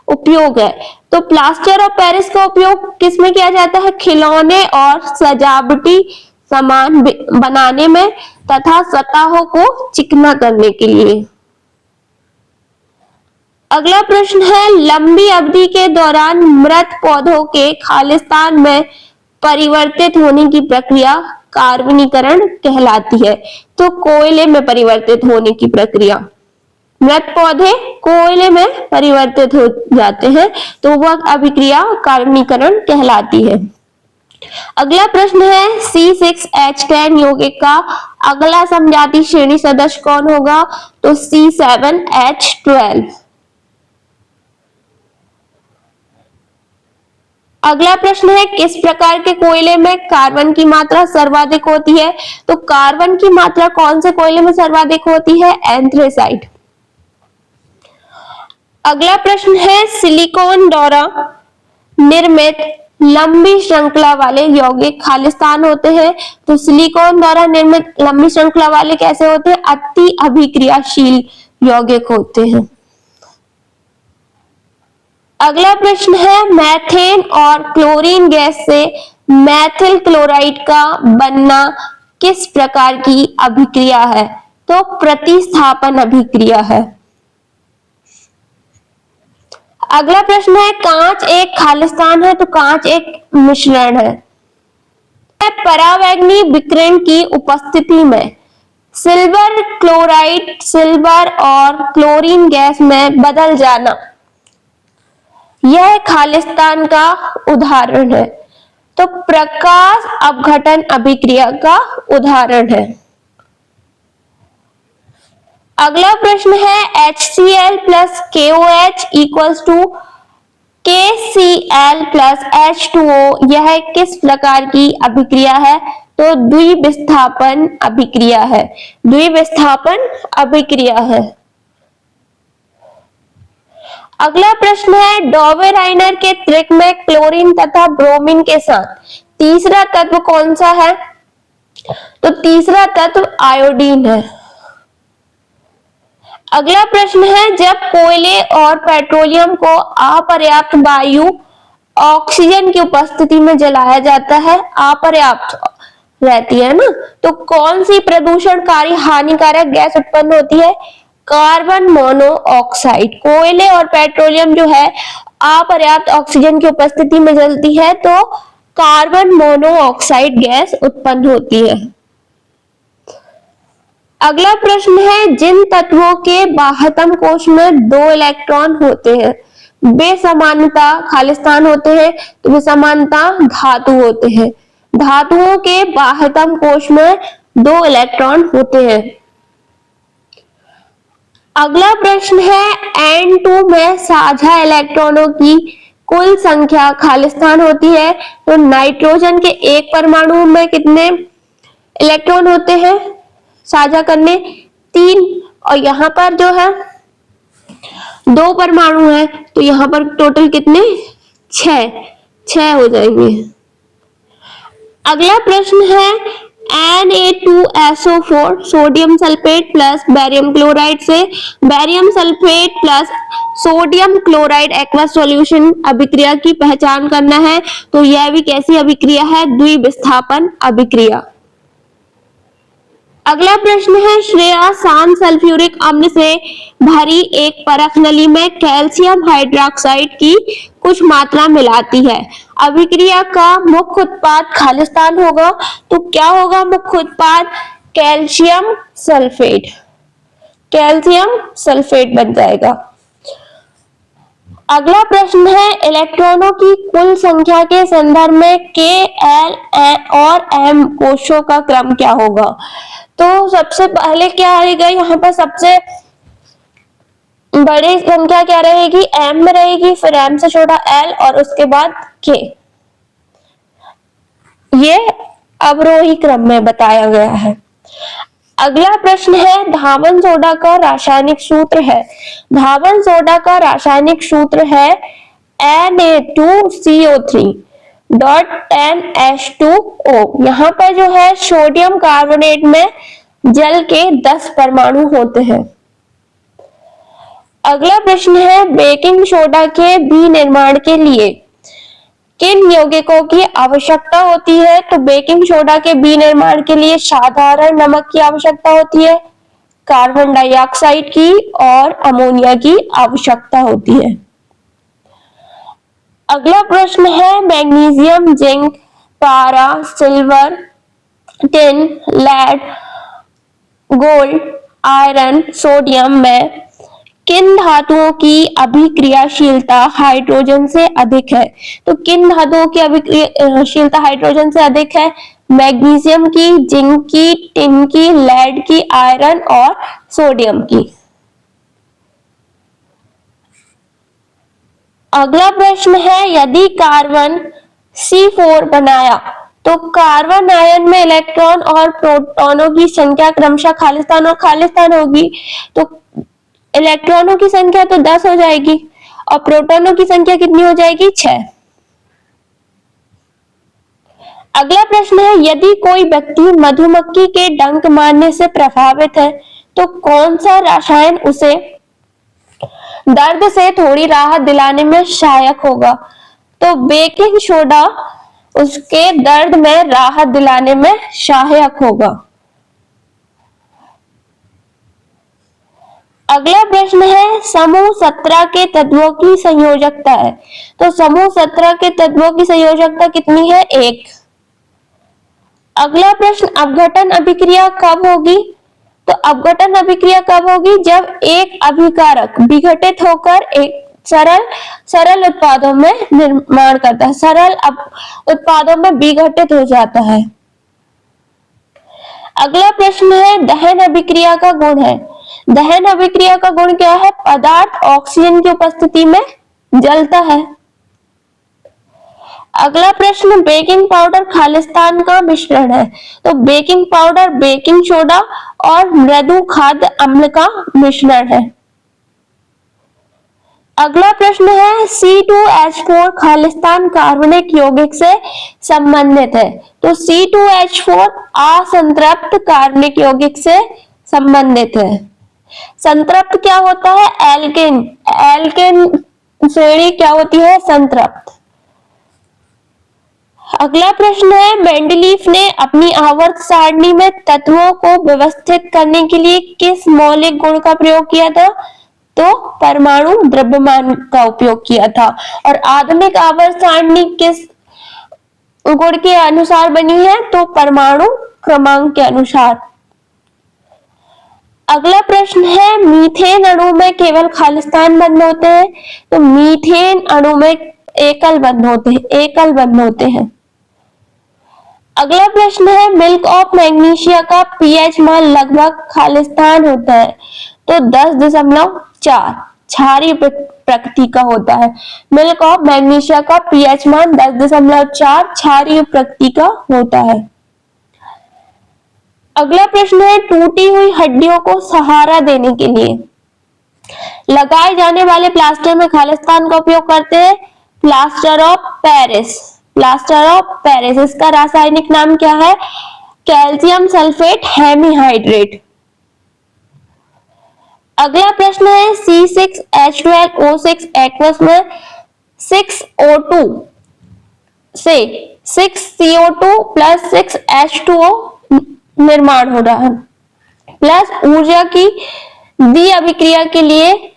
S1: उपयोग है। तो प्लास्टर ऑफ पेरिस का उपयोग किसमें किया जाता है? खिलौने और सजावटी सामान बनाने में तथा सतहों को चिकना करने के लिए। अगला प्रश्न है लंबी अवधि के दौरान मृत पौधों के खालिस्तान में परिवर्तित होने की प्रक्रिया कार्बनीकरण कहलाती है। तो कोयले में परिवर्तित होने की प्रक्रिया, मृत पौधे कोयले में परिवर्तित हो जाते हैं तो वह अभिक्रिया कार्बनीकरण कहलाती है। अगला प्रश्न है C6H10 यौगिक का अगला समजातीय श्रेणी सदस्य कौन होगा? तो C7H12। अगला प्रश्न है किस प्रकार के कोयले में कार्बन की मात्रा सर्वाधिक होती है? तो कार्बन की मात्रा कौन से कोयले में सर्वाधिक होती है? एंथ्रेसाइट। अगला प्रश्न है सिलिकॉन द्वारा निर्मित लंबी श्रृंखला वाले यौगिक खालिस्तान होते हैं। तो सिलिकॉन द्वारा निर्मित लंबी श्रृंखला वाले कैसे होते हैं? अति अभिक्रियाशील यौगिक होते हैं। अगला प्रश्न है मैथेन और क्लोरीन गैस से मैथिल क्लोराइड का बनना किस प्रकार की अभिक्रिया है? तो प्रतिस्थापन अभिक्रिया है। अगला प्रश्न है कांच एक खालिस्तान है। तो कांच एक मिश्रण है। परावैंगनी विकिरण की उपस्थिति में सिल्वर क्लोराइड सिल्वर और क्लोरीन गैस में बदल जाना यह खालिस्तान का उदाहरण है। तो प्रकाश अपघटन अभिक्रिया का उदाहरण है। अगला प्रश्न है HCl plus KOH equals to KCl plus H2O यह किस प्रकार की अभिक्रिया है? तो द्विविस्थापन अभिक्रिया है। द्विविस्थापन अभिक्रिया है। अगला प्रश्न है डॉवेराइनर के त्रिक में क्लोरीन तथा ब्रोमीन के साथ तीसरा तत्व कौन सा है? तो तीसरा तत्व आयोडीन है। अगला प्रश्न है जब कोयले और पेट्रोलियम को अपर्याप्त वायु ऑक्सीजन की उपस्थिति में जलाया जाता है, अपर्याप्त रहती है ना, तो कौन सी प्रदूषणकारी हानिकारक गैस उत्पन्न होती है? Carbon monoxide. कोयले और पेट्रोलियम जो है अपर्याप्त ऑक्सीजन की उपस्थिति में जलती है तो कार्बन मोनोऑक्साइड गैस उत्पन्न होती है। अगला प्रश्न है जिन तत्वों के बाह्यतम कोश में 2 इलेक्ट्रॉन होते हैं वे समानता खालिस्तान होते हैं। तो वे समानता धातु होते हैं। धातुओं के बाह्यतम कोश में 2 इलेक्ट्रॉन होते हैं। अगला प्रश्न है N2 में साझा इलेक्ट्रॉनों की कुल संख्या खालिस्तान होती है। तो नाइट्रोजन के एक परमाणु में कितने इलेक्ट्रॉन होते हैं साझा करने? 3। और यहाँ पर जो है 2 परमाणु है तो यहाँ पर टोटल कितने? 6 हो जाएंगे। अगला प्रश्न है Na2SO4 sodium sulphate plus barium chloride से barium sulphate plus sodium chloride aqueous solution अभिक्रिया की पहचान करना है। तो यह भी कैसी अभिक्रिया है? द्विविस्थापन अभिक्रिया। अगला प्रश्न है श्रेयसान सल्फ्यूरिक अम्ल से भरी एक परख नली में कैल्शियम हाइड्रोक्साइड की कुछ मात्रा मिलाती है। अभिक्रिया का मुख्य उत्पाद खालिस्तान होगा। तो क्या होगा मुख्य उत्पाद? Calcium sulphate. कैल्शियम सल्फेट बन जाएगा। अगला प्रश्न है इलेक्ट्रॉनों की कुल संख्या के संदर्भ में K, L और M कोशों का क्रम क्या होगा? तो सबसे पहले क्या आएगा? यहाँ पर सबसे बड़ी संख्या क्या रहेगी? M में रहेगी, फिर M से छोटा L और उसके बाद K। ये अवरोही क्रम में बताया गया है। अगला प्रश्न है धावन सोडा का रासायनिक सूत्र है। धावन सोडा का रासायनिक सूत्र है Na2CO3। 10H2O। यहाँ पर जो है सोडियम कार्बोनेट में जल के 10 परमाणु होते हैं। अगला प्रश्न है बेकिंग सोडा के विनिर्माण के लिए किन यौगिकों की आवश्यकता होती है? तो बेकिंग सोडा के विनिर्माण के लिए साधारण नमक की आवश्यकता होती है, कार्बन डाइऑक्साइड की और अमोनिया की आवश्यकता होती है। अगला प्रश्न है मैग्नीशियम, जिंक, पारा, silver, tin, lead, gold, iron, sodium में किन धातुओं की अभिक्रियाशीलता हाइड्रोजन से अधिक है? तो किन धातुओं की अभिक्रियाशीलता हाइड्रोजन से अधिक है? मैग्नीशियम की, जिंक की, टिन की, लेड की, आयरन और सोडियम की। अगला प्रश्न है यदि कार्बन C4 बनाया तो कार्बन आयन में इलेक्ट्रॉन और प्रोटॉनों की संख्या क्रमशः खालिस्तान और खालिस्तान होगी। तो इलेक्ट्रॉनों की संख्या तो 10 हो जाएगी और प्रोटॉनों की संख्या कितनी हो जाएगी? 6। अगला प्रश्न है यदि कोई व्यक्ति मधुमक्खी के डंक मारने से प्रभावित है तो कौन सा रसायन उसे दर्द से थोड़ी राहत दिलाने में सहायक होगा? तो बेकिंग सोडा उसके दर्द में राहत दिलाने में सहायक होगा। अगला प्रश्न है समूह 17 के तत्वों की संयोजकता है। तो समूह 17 के तत्वों की संयोजकता कितनी है? 1। अगला प्रश्न अपघटन अभिक्रिया कब होगी? तो अपघटन अभिक्रिया कब होगी? जब एक अभिकारक विघटित होकर एक सरल उत्पादों में निर्माण करता है, सरल उत्पादों में विघटित हो जाता है। अगला प्रश्न है दहन अभिक्रिया का गुण है। दहन अभिक्रिया का गुण क्या है? पदार्थ ऑक्सीजन की उपस्थिति में जलता है। अगला प्रश्न बेकिंग पाउडर खालिस्तान का मिश्रण है। तो बेकिंग पाउडर बेकिंग सोडा और मृदु खाद्य अम्ल का मिश्रण है। अगला प्रश्न है C2H4 खालिस्तान कार्बनिक यौगिक से संबंधित है। तो C2H4 असंतृप्त कार्बनिक यौगिक से संबंधित है। संतृप्त क्या होता है? एल्केन। एल्केन श्रेणी क्या होती है? संतृप्त। अगला प्रश्न है मेंडलीफ ने अपनी आवर्त सारणी में तत्वों को व्यवस्थित करने के लिए किस मौलिक गुण का प्रयोग किया था? तो परमाणु द्रव्यमान का उपयोग किया था। और आधुनिक आवर्त सारणी किस गुण के अनुसार बनी है? तो परमाणु क्रमांक के अनुसार। अगला प्रश्न है मीथेन अणु में केवल खालिस्तान बंध होते हैं। तो मीथेन अणु में एकल बंध होते हैं। अगला प्रश्न है मिल्क ऑफ मैग्नीशिया का पीएच मान लगभग खालिस्तान होता है। तो 10.4 क्षारीय प्रकृति का होता है। मिल्क ऑफ मैग्नीशिया का पीएच मान 10.4 क्षारीय प्रकृति का होता है। अगला प्रश्न है टूटी हुई हड्डियों को सहारा देने के लिए लगाए जाने वाले प्लास्टर में खालिस्तान का उपयोग करते हैं। Plaster of Paris. Plaster of Paris इसका रासायनिक नाम क्या है? Calcium sulphate hemihydrate. अगला प्रश्न है C6H12O6 एक्वस में 6O2 से 6CO2 प्लस 6H2O निर्माण हो रहा है। प्लस ऊर्जा की द्वि अभिक्रिया के लिए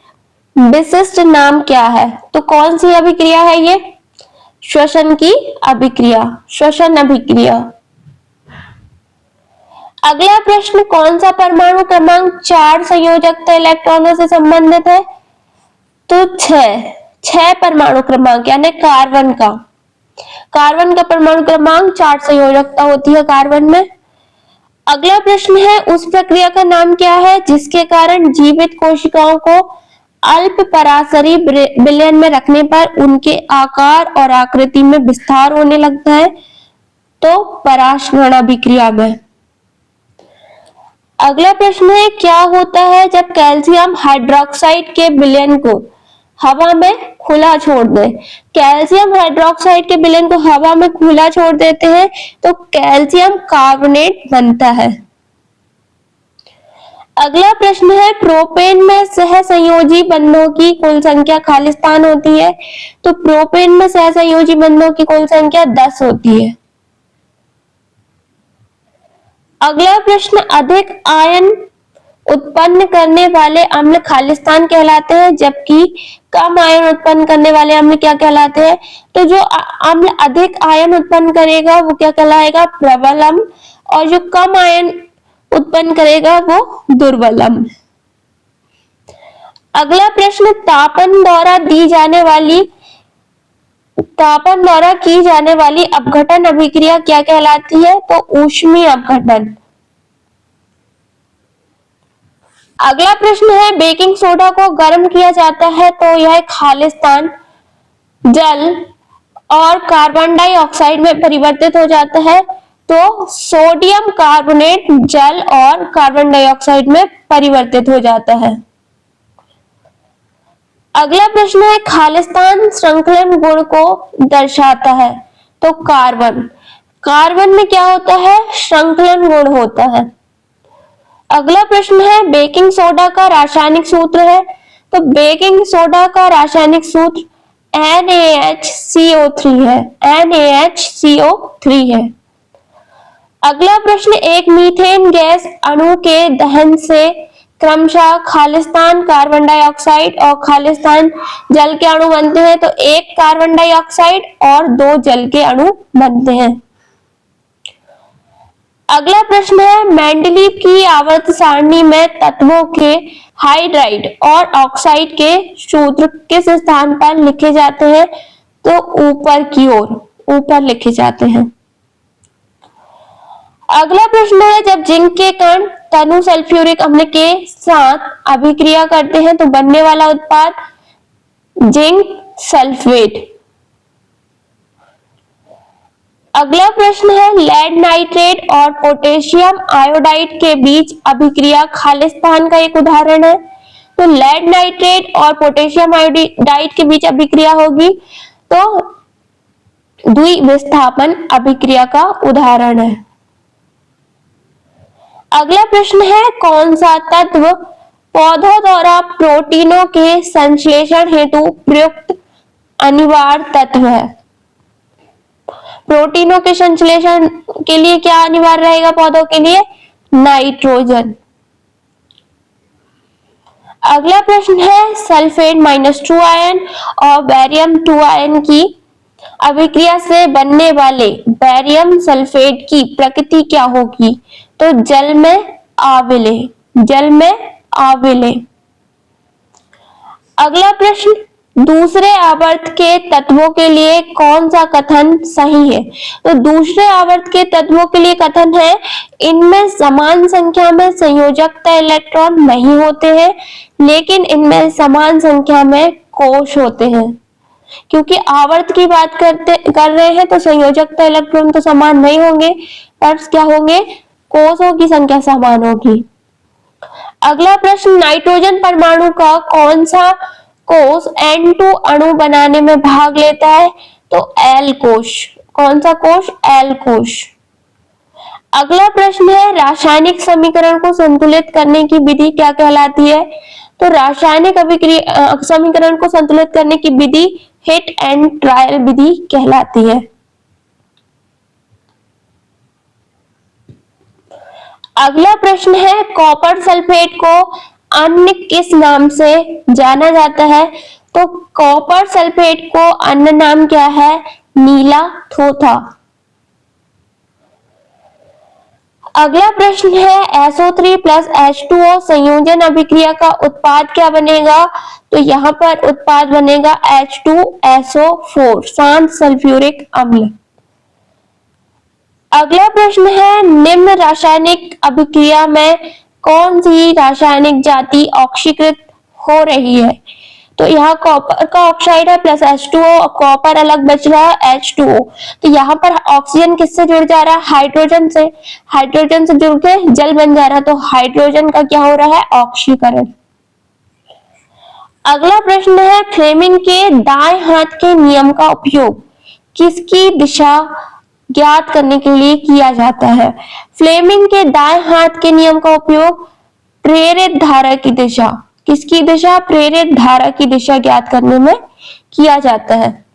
S1: विशिष्ट नाम क्या है? तो कौन सी अभिक्रिया है ये? श्वसन की अभिक्रिया, श्वसन अभिक्रिया। अगला प्रश्न कौन सा परमाणु क्रमांक 4 संयोजकता इलेक्ट्रॉनों से संबंधित है? तो 6 परमाणु क्रमांक यानी कार्बन का परमाणु क्रमांक 4 संयोजकता होती है कार्बन में। अगला प्रश्न है उस प्रक्रिया का नाम क्या है जिसके कारण जीवित कोशिकाओं को अल्प पराशरी विलयन में रखने पर उनके आकार और आकृति में विस्तार होने लगता है? तो पराशरण अभिक्रिया में। अगला प्रश्न है क्या होता है जब कैल्शियम हाइड्रोक्साइड के विलयन को हवा में खुला छोड़ दें। कैल्शियम हाइड्रोक्साइड के विलयन को हवा में खुला छोड़ देते हैं तो कैल्शियम कार्बोनेट बनता है। अगला प्रश्न है प्रोपेन में सहसंयोजी बंधों की कुल संख्या खालिस्तान होती है, तो प्रोपेन में सहसंयोजी बंधों की कुल संख्या 10 होती है। अगला प्रश्न अधिक आयन उत्पन्न करने वाले अम्ल खालिस्तान कहलाते हैं, जबकि कम आयन उत्पन्न करने वाले अम्ल क्या कहलाते हैं? तो जो अम्ल अधिक आयन उत्पन्न करेगा वो क्या कहलाएगा? प्रबल अम्ल, और जो कम आयन उत्पन्न करेगा वो दुर्बल अम्ल। अगला प्रश्न तापन द्वारा की जाने वाली अपघटन अभिक्रिया क्या कहलाती है? तो ऊष्मीय अपघटन। अगला प्रश्न है बेकिंग सोडा को गर्म किया जाता है तो यह खालिस्तान, जल और कार्बन डाइऑक्साइड में परिवर्तित हो जाता है, तो सोडियम कार्बोनेट जल और कार्बन डाइऑक्साइड में परिवर्तित हो जाता है। अगला प्रश्न है खालिस्तान श्रृंखलन गुण को दर्शाता है, तो कार्बन में क्या होता है? श्रृंखलन गुण होता है। अगला प्रश्न है बेकिंग सोडा का रासायनिक सूत्र है, तो बेकिंग सोडा का रासायनिक सूत्र NaHCO3 है, NaHCO3 है। अगला प्रश्न एक मीथेन गैस अणु के दहन से क्रमशः खालिस्तान कार्बन डाइऑक्साइड और खालिस्तान जल के अणु बनते हैं, तो एक कार्बन डाइऑक्साइड और 2 जल के अणु बनते हैं। अगला प्रश्न है मेंडलीव की आवर्त सारणी में तत्वों के हाइड्राइड और ऑक्साइड के सूत्र किस स्थान पर लिखे जाते हैं? तो ऊपर की ओर, ऊपर लिखे जाते हैं। अगला प्रश्न है जब जिंक के कण तनु सल्फ्यूरिक अम्ल के साथ अभिक्रिया करते हैं तो बनने वाला उत्पाद जिंक सल्फेट। अगला प्रश्न है लेड नाइट्रेट और पोटेशियम आयोडाइड के बीच अभिक्रिया खालिस्तान का एक उदाहरण है, तो लेड नाइट्रेट और पोटेशियम आयोडाइड के बीच अभिक्रिया होगी तो द्विविस्थापन अभिक्रिया का उदाहरण है। अगला प्रश्न है कौन सा तत्व पौधों द्वारा प्रोटीनों के संश्लेषण हेतु प्रयुक्त अनिवार्य तत्व है? प्रोटीनों के संश्लेषण के लिए क्या अनिवार्य रहेगा पौधों के लिए? नाइट्रोजन। अगला प्रश्न है सल्फेट -2 आयन और बैरियम 2 आयन की अभिक्रिया से बनने वाले बैरियम सल्फेट की प्रकृति क्या होगी? तो जल में आविले। अगला प्रश्न दूसरे आवर्त के तत्वों के लिए कौन सा कथन सही है? तो दूसरे आवर्त के तत्वों के लिए कथन है इनमें समान संख्या में संयोजकता इलेक्ट्रॉन नहीं होते हैं, लेकिन इनमें समान संख्या में कोश होते हैं। क्योंकि आवर्त की बात कर रहे हैं तो संयोजकता इलेक्ट्रॉन तो समान नहीं होंगे, पर क्या होंगे? कोषों की संख्या समान होगी। अगला प्रश्न नाइट्रोजन परमाणु का कौन सा कोष N2 अणु बनाने में भाग लेता है? तो एल कोष। कौन सा कोष? एल कोष। अगला प्रश्न है रासायनिक समीकरण को संतुलित करने की विधि क्या कहलाती है? तो रासायनिक अभिक्रिया समीकरण को संतुलित करने की विधि हिट एंड ट्रायल विधि कहलाती है। अगला प्रश्न है कॉपर सल्फेट को अन्य किस नाम से जाना जाता है? तो कॉपर सल्फेट को अन्य नाम क्या है? नीला थोथा। अगला प्रश्न है SO3 + H2O संयोजन अभिक्रिया का उत्पाद क्या बनेगा? तो यहाँ पर उत्पाद बनेगा H2SO4 शांत सल्फ्यूरिक अम्ल। अगला प्रश्न है निम्न रासायनिक अभिक्रिया में कौन सी रासायनिक जाति ऑक्सीकृत हो रही है? तो यहाँ कॉपर का ऑक्साइड है प्लस H2O, कॉपर अलग बच रहा है H2O, तो यहाँ पर ऑक्सीजन किससे जुड़ जा रहा है? हाइड्रोजन से। हाइड्रोजन से जुड़ के जल बन जा रहा है, तो हाइड्रोजन का क्या हो रहा है? ऑक्सीकरण। अगला प्रश्न है फ्लेमिंग के दाएं हाथ के नियम का उपयोग किसकी दिशा ज्ञात करने के लिए किया जाता है। फ्लेमिंग के दाएं हाथ के नियम का उपयोग प्रेरित धारा की दिशा, किसकी दिशा, प्रेरित धारा की दिशा ज्ञात करने में किया जाता है।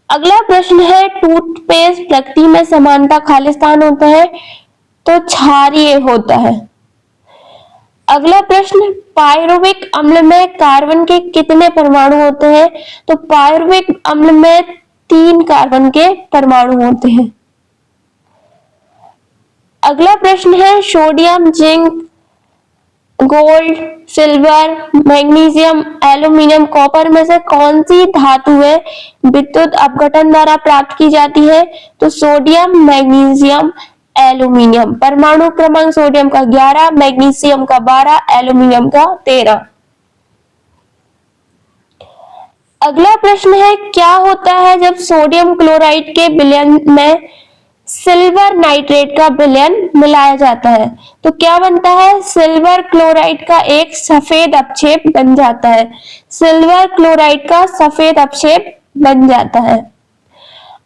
S1: अगला प्रश्न है टूथपेस्ट प्रकृति में समानता खालिस्तान होता है तो क्षारीय होता है। अगला प्रश्न पायरुविक अम्ल में कार्बन के कितने परमाणु होते हैं, तो पायरुविक अम्ल में 3 कार्बन के परमाणु होते हैं। अगला प्रश्न है sodium, zinc, gold, silver, magnesium, aluminium, copper में से कौन सी धातु है विद्युत अपघटन द्वारा प्राप्त की जाती है, तो सोडियम, मैग्नीशियम, एल्यूमिनियम। परमाणु क्रमांक सोडियम का 11, मैग्नीशियम का 12, एल्यूमिनियम का 13। अगला प्रश्न है क्या होता है जब सोडियम क्लोराइड के विलयन में सिल्वर नाइट्रेट का विलयन मिलाया जाता है, तो क्या बनता है, सिल्वर क्लोराइड का एक सफेद अपक्षेप बन जाता है। सिल्वर क्लोराइड का सफेद अपक्षेप बन जाता है।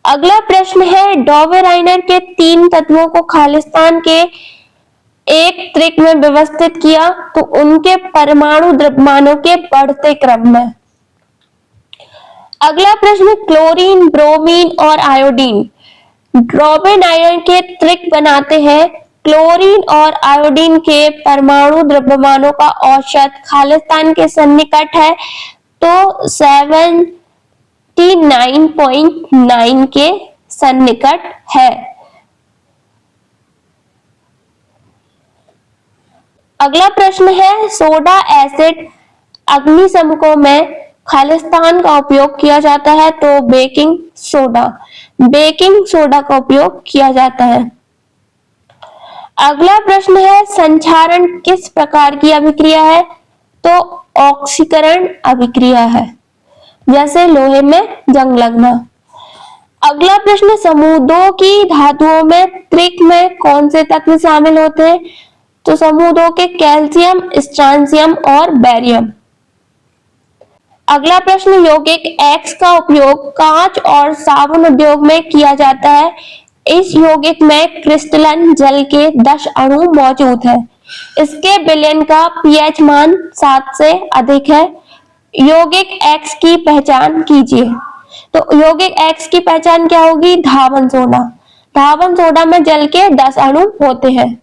S1: अगला प्रश्न है डॉवेराइनर के 3 तत्वों को खालिस्तान के एक त्रिक में व्यवस्थित किया तो उनके परमाणु द्रव्यमानों के बढ़ते क्रम में। अगला प्रश्न क्लोरीन, ब्रोमीन और आयोडीन डॉवेराइनर के त्रिक बनाते हैं। क्लोरीन और आयोडीन के परमाणु द्रव्यमानों का औसत खालिस्तान के सन्निकट है तो 79.9 के सन्निकट है। अगला प्रश्न है सोडा एसिड अग्निशमकों में खालिस्तान का उपयोग किया जाता है तो बेकिंग सोडा का उपयोग किया जाता है। अगला प्रश्न है संक्षारण किस प्रकार की अभिक्रिया है, तो ऑक्सीकरण अभिक्रिया है, जैसे लोहे में जंग लगना। अगला प्रश्न समूह 2 की धातुओं में त्रिक में कौन से तत्व शामिल होते हैं, तो समूह 2 के कैल्शियम, स्ट्रांसियम और बेरियम। अगला प्रश्न यौगिक X का उपयोग कांच और साबुन उद्योग में किया जाता है। इस यौगिक में क्रिस्टलन जल के 10 अणु मौजूद है। इसके विलयन का pH मान 7 से अधिक है। यौगिक X की पहचान कीजिए, तो यौगिक X की पहचान क्या होगी, धावन सोडा। धावन सोडा में जल के 10 अणु होते हैं।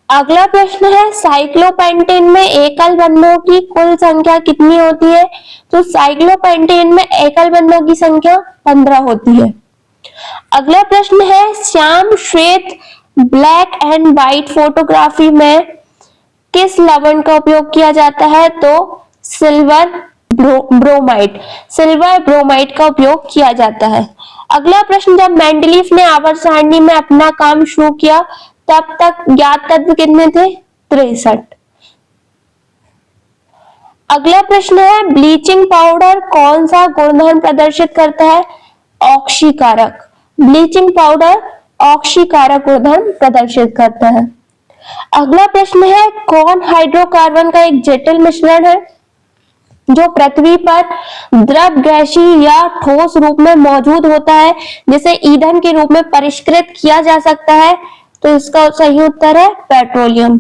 S1: अगला प्रश्न है साइक्लोपेंटेन में एकल बंधनों की कुल संख्या कितनी होती है, तो साइक्लोपेंटेन में एकल बंधनों की संख्या 15 होती है। अगला प्रश्न है श्याम श्वेत ब्लैक एंड व्हाइट फोटोग्राफी में किस लवण का उपयोग किया जाता है, तो सिल्वर ब्रोमाइड का उपयोग किया जाता है। अगला प्रश्न जब मेंडलीफ ने आवर्त सारणी में अपना काम शुरू किया तब तक ज्ञात तत्व कितने थे, 63। अगला प्रश्न है ब्लीचिंग पाउडर कौन सा गुणधर्म प्रदर्शित करता है, ऑक्सीकारक। ब्लीचिंग पाउडर ऑक्सीकारक गुणधर्म प्रदर्शित करता है। अगला प्रश्न है कौन हाइड्रोकार्बन का एक जटिल मिश्रण है जो पृथ्वी पर द्रव गैसीय या ठोस रूप में मौजूद होता है जिसे ईंधन के रूप में परिष्कृत किया जा सकता है, तो इसका सही उत्तर है पेट्रोलियम।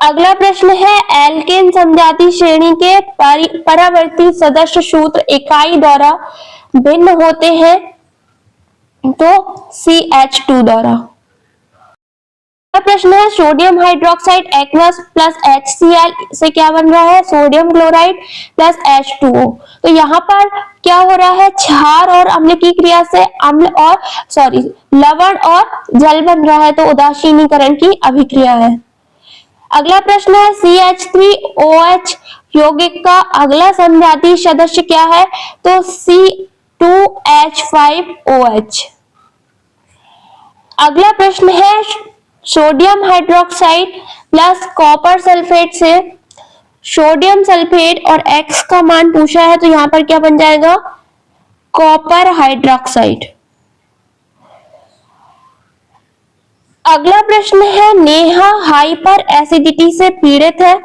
S1: अगला प्रश्न है एल्केन समजाति श्रेणी के परावर्ती सदस्य सूत्र इकाई द्वारा भिन्न होते हैं, तो CH2 द्वारा। अगला प्रश्न है sodium hydroxide aqueous plus HCl से क्या बन रहा है, सोडियम क्लोराइड प्लस H2O। तो यहाँ पर क्या हो रहा है, क्षार और अम्ल की क्रिया से लवण और जल बन रहा है, तो उदासीनीकरण की अभिक्रिया है। अगला प्रश्न है CH3OH यौगिक का अगला समजातीय सदस्य क्या है, तो C2H5OH। अगला प्रश्न है sodium hydroxide plus copper sulphate से सोडियम सल्फेट और X का मान पूछा है, तो यहां पर क्या बन जाएगा, कॉपर हाइड्रोक्साइड। अगला प्रश्न है नेहा हाइपर एसिडिटी से पीड़ित है,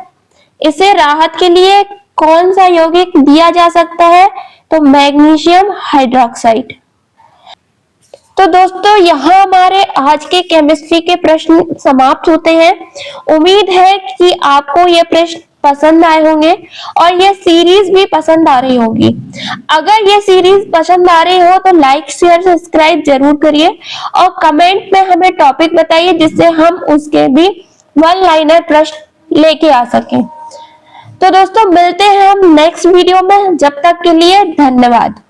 S1: इसे राहत के लिए कौन सा यौगिक दिया जा सकता है? तो मैग्नीशियम हाइड्रोक्साइड। तो दोस्तों यहाँ हमारे आज के केमिस्ट्री के प्रश्न समाप्त होते हैं। उम्मीद है कि आपको ये प्रश्न पसंद आए होंगे और ये सीरीज भी पसंद आ रही होगी। अगर ये सीरीज पसंद आ रही हो तो लाइक शेयर सब्सक्राइब जरूर करिए और कमेंट में हमें टॉपिक बताइए जिससे हम उसके भी वन लाइनर प्रश्न लेके आ सकें। तो दोस्तों मिलते हैं हम नेक्स्ट वीडियो में, जब तक के लिए धन्यवाद।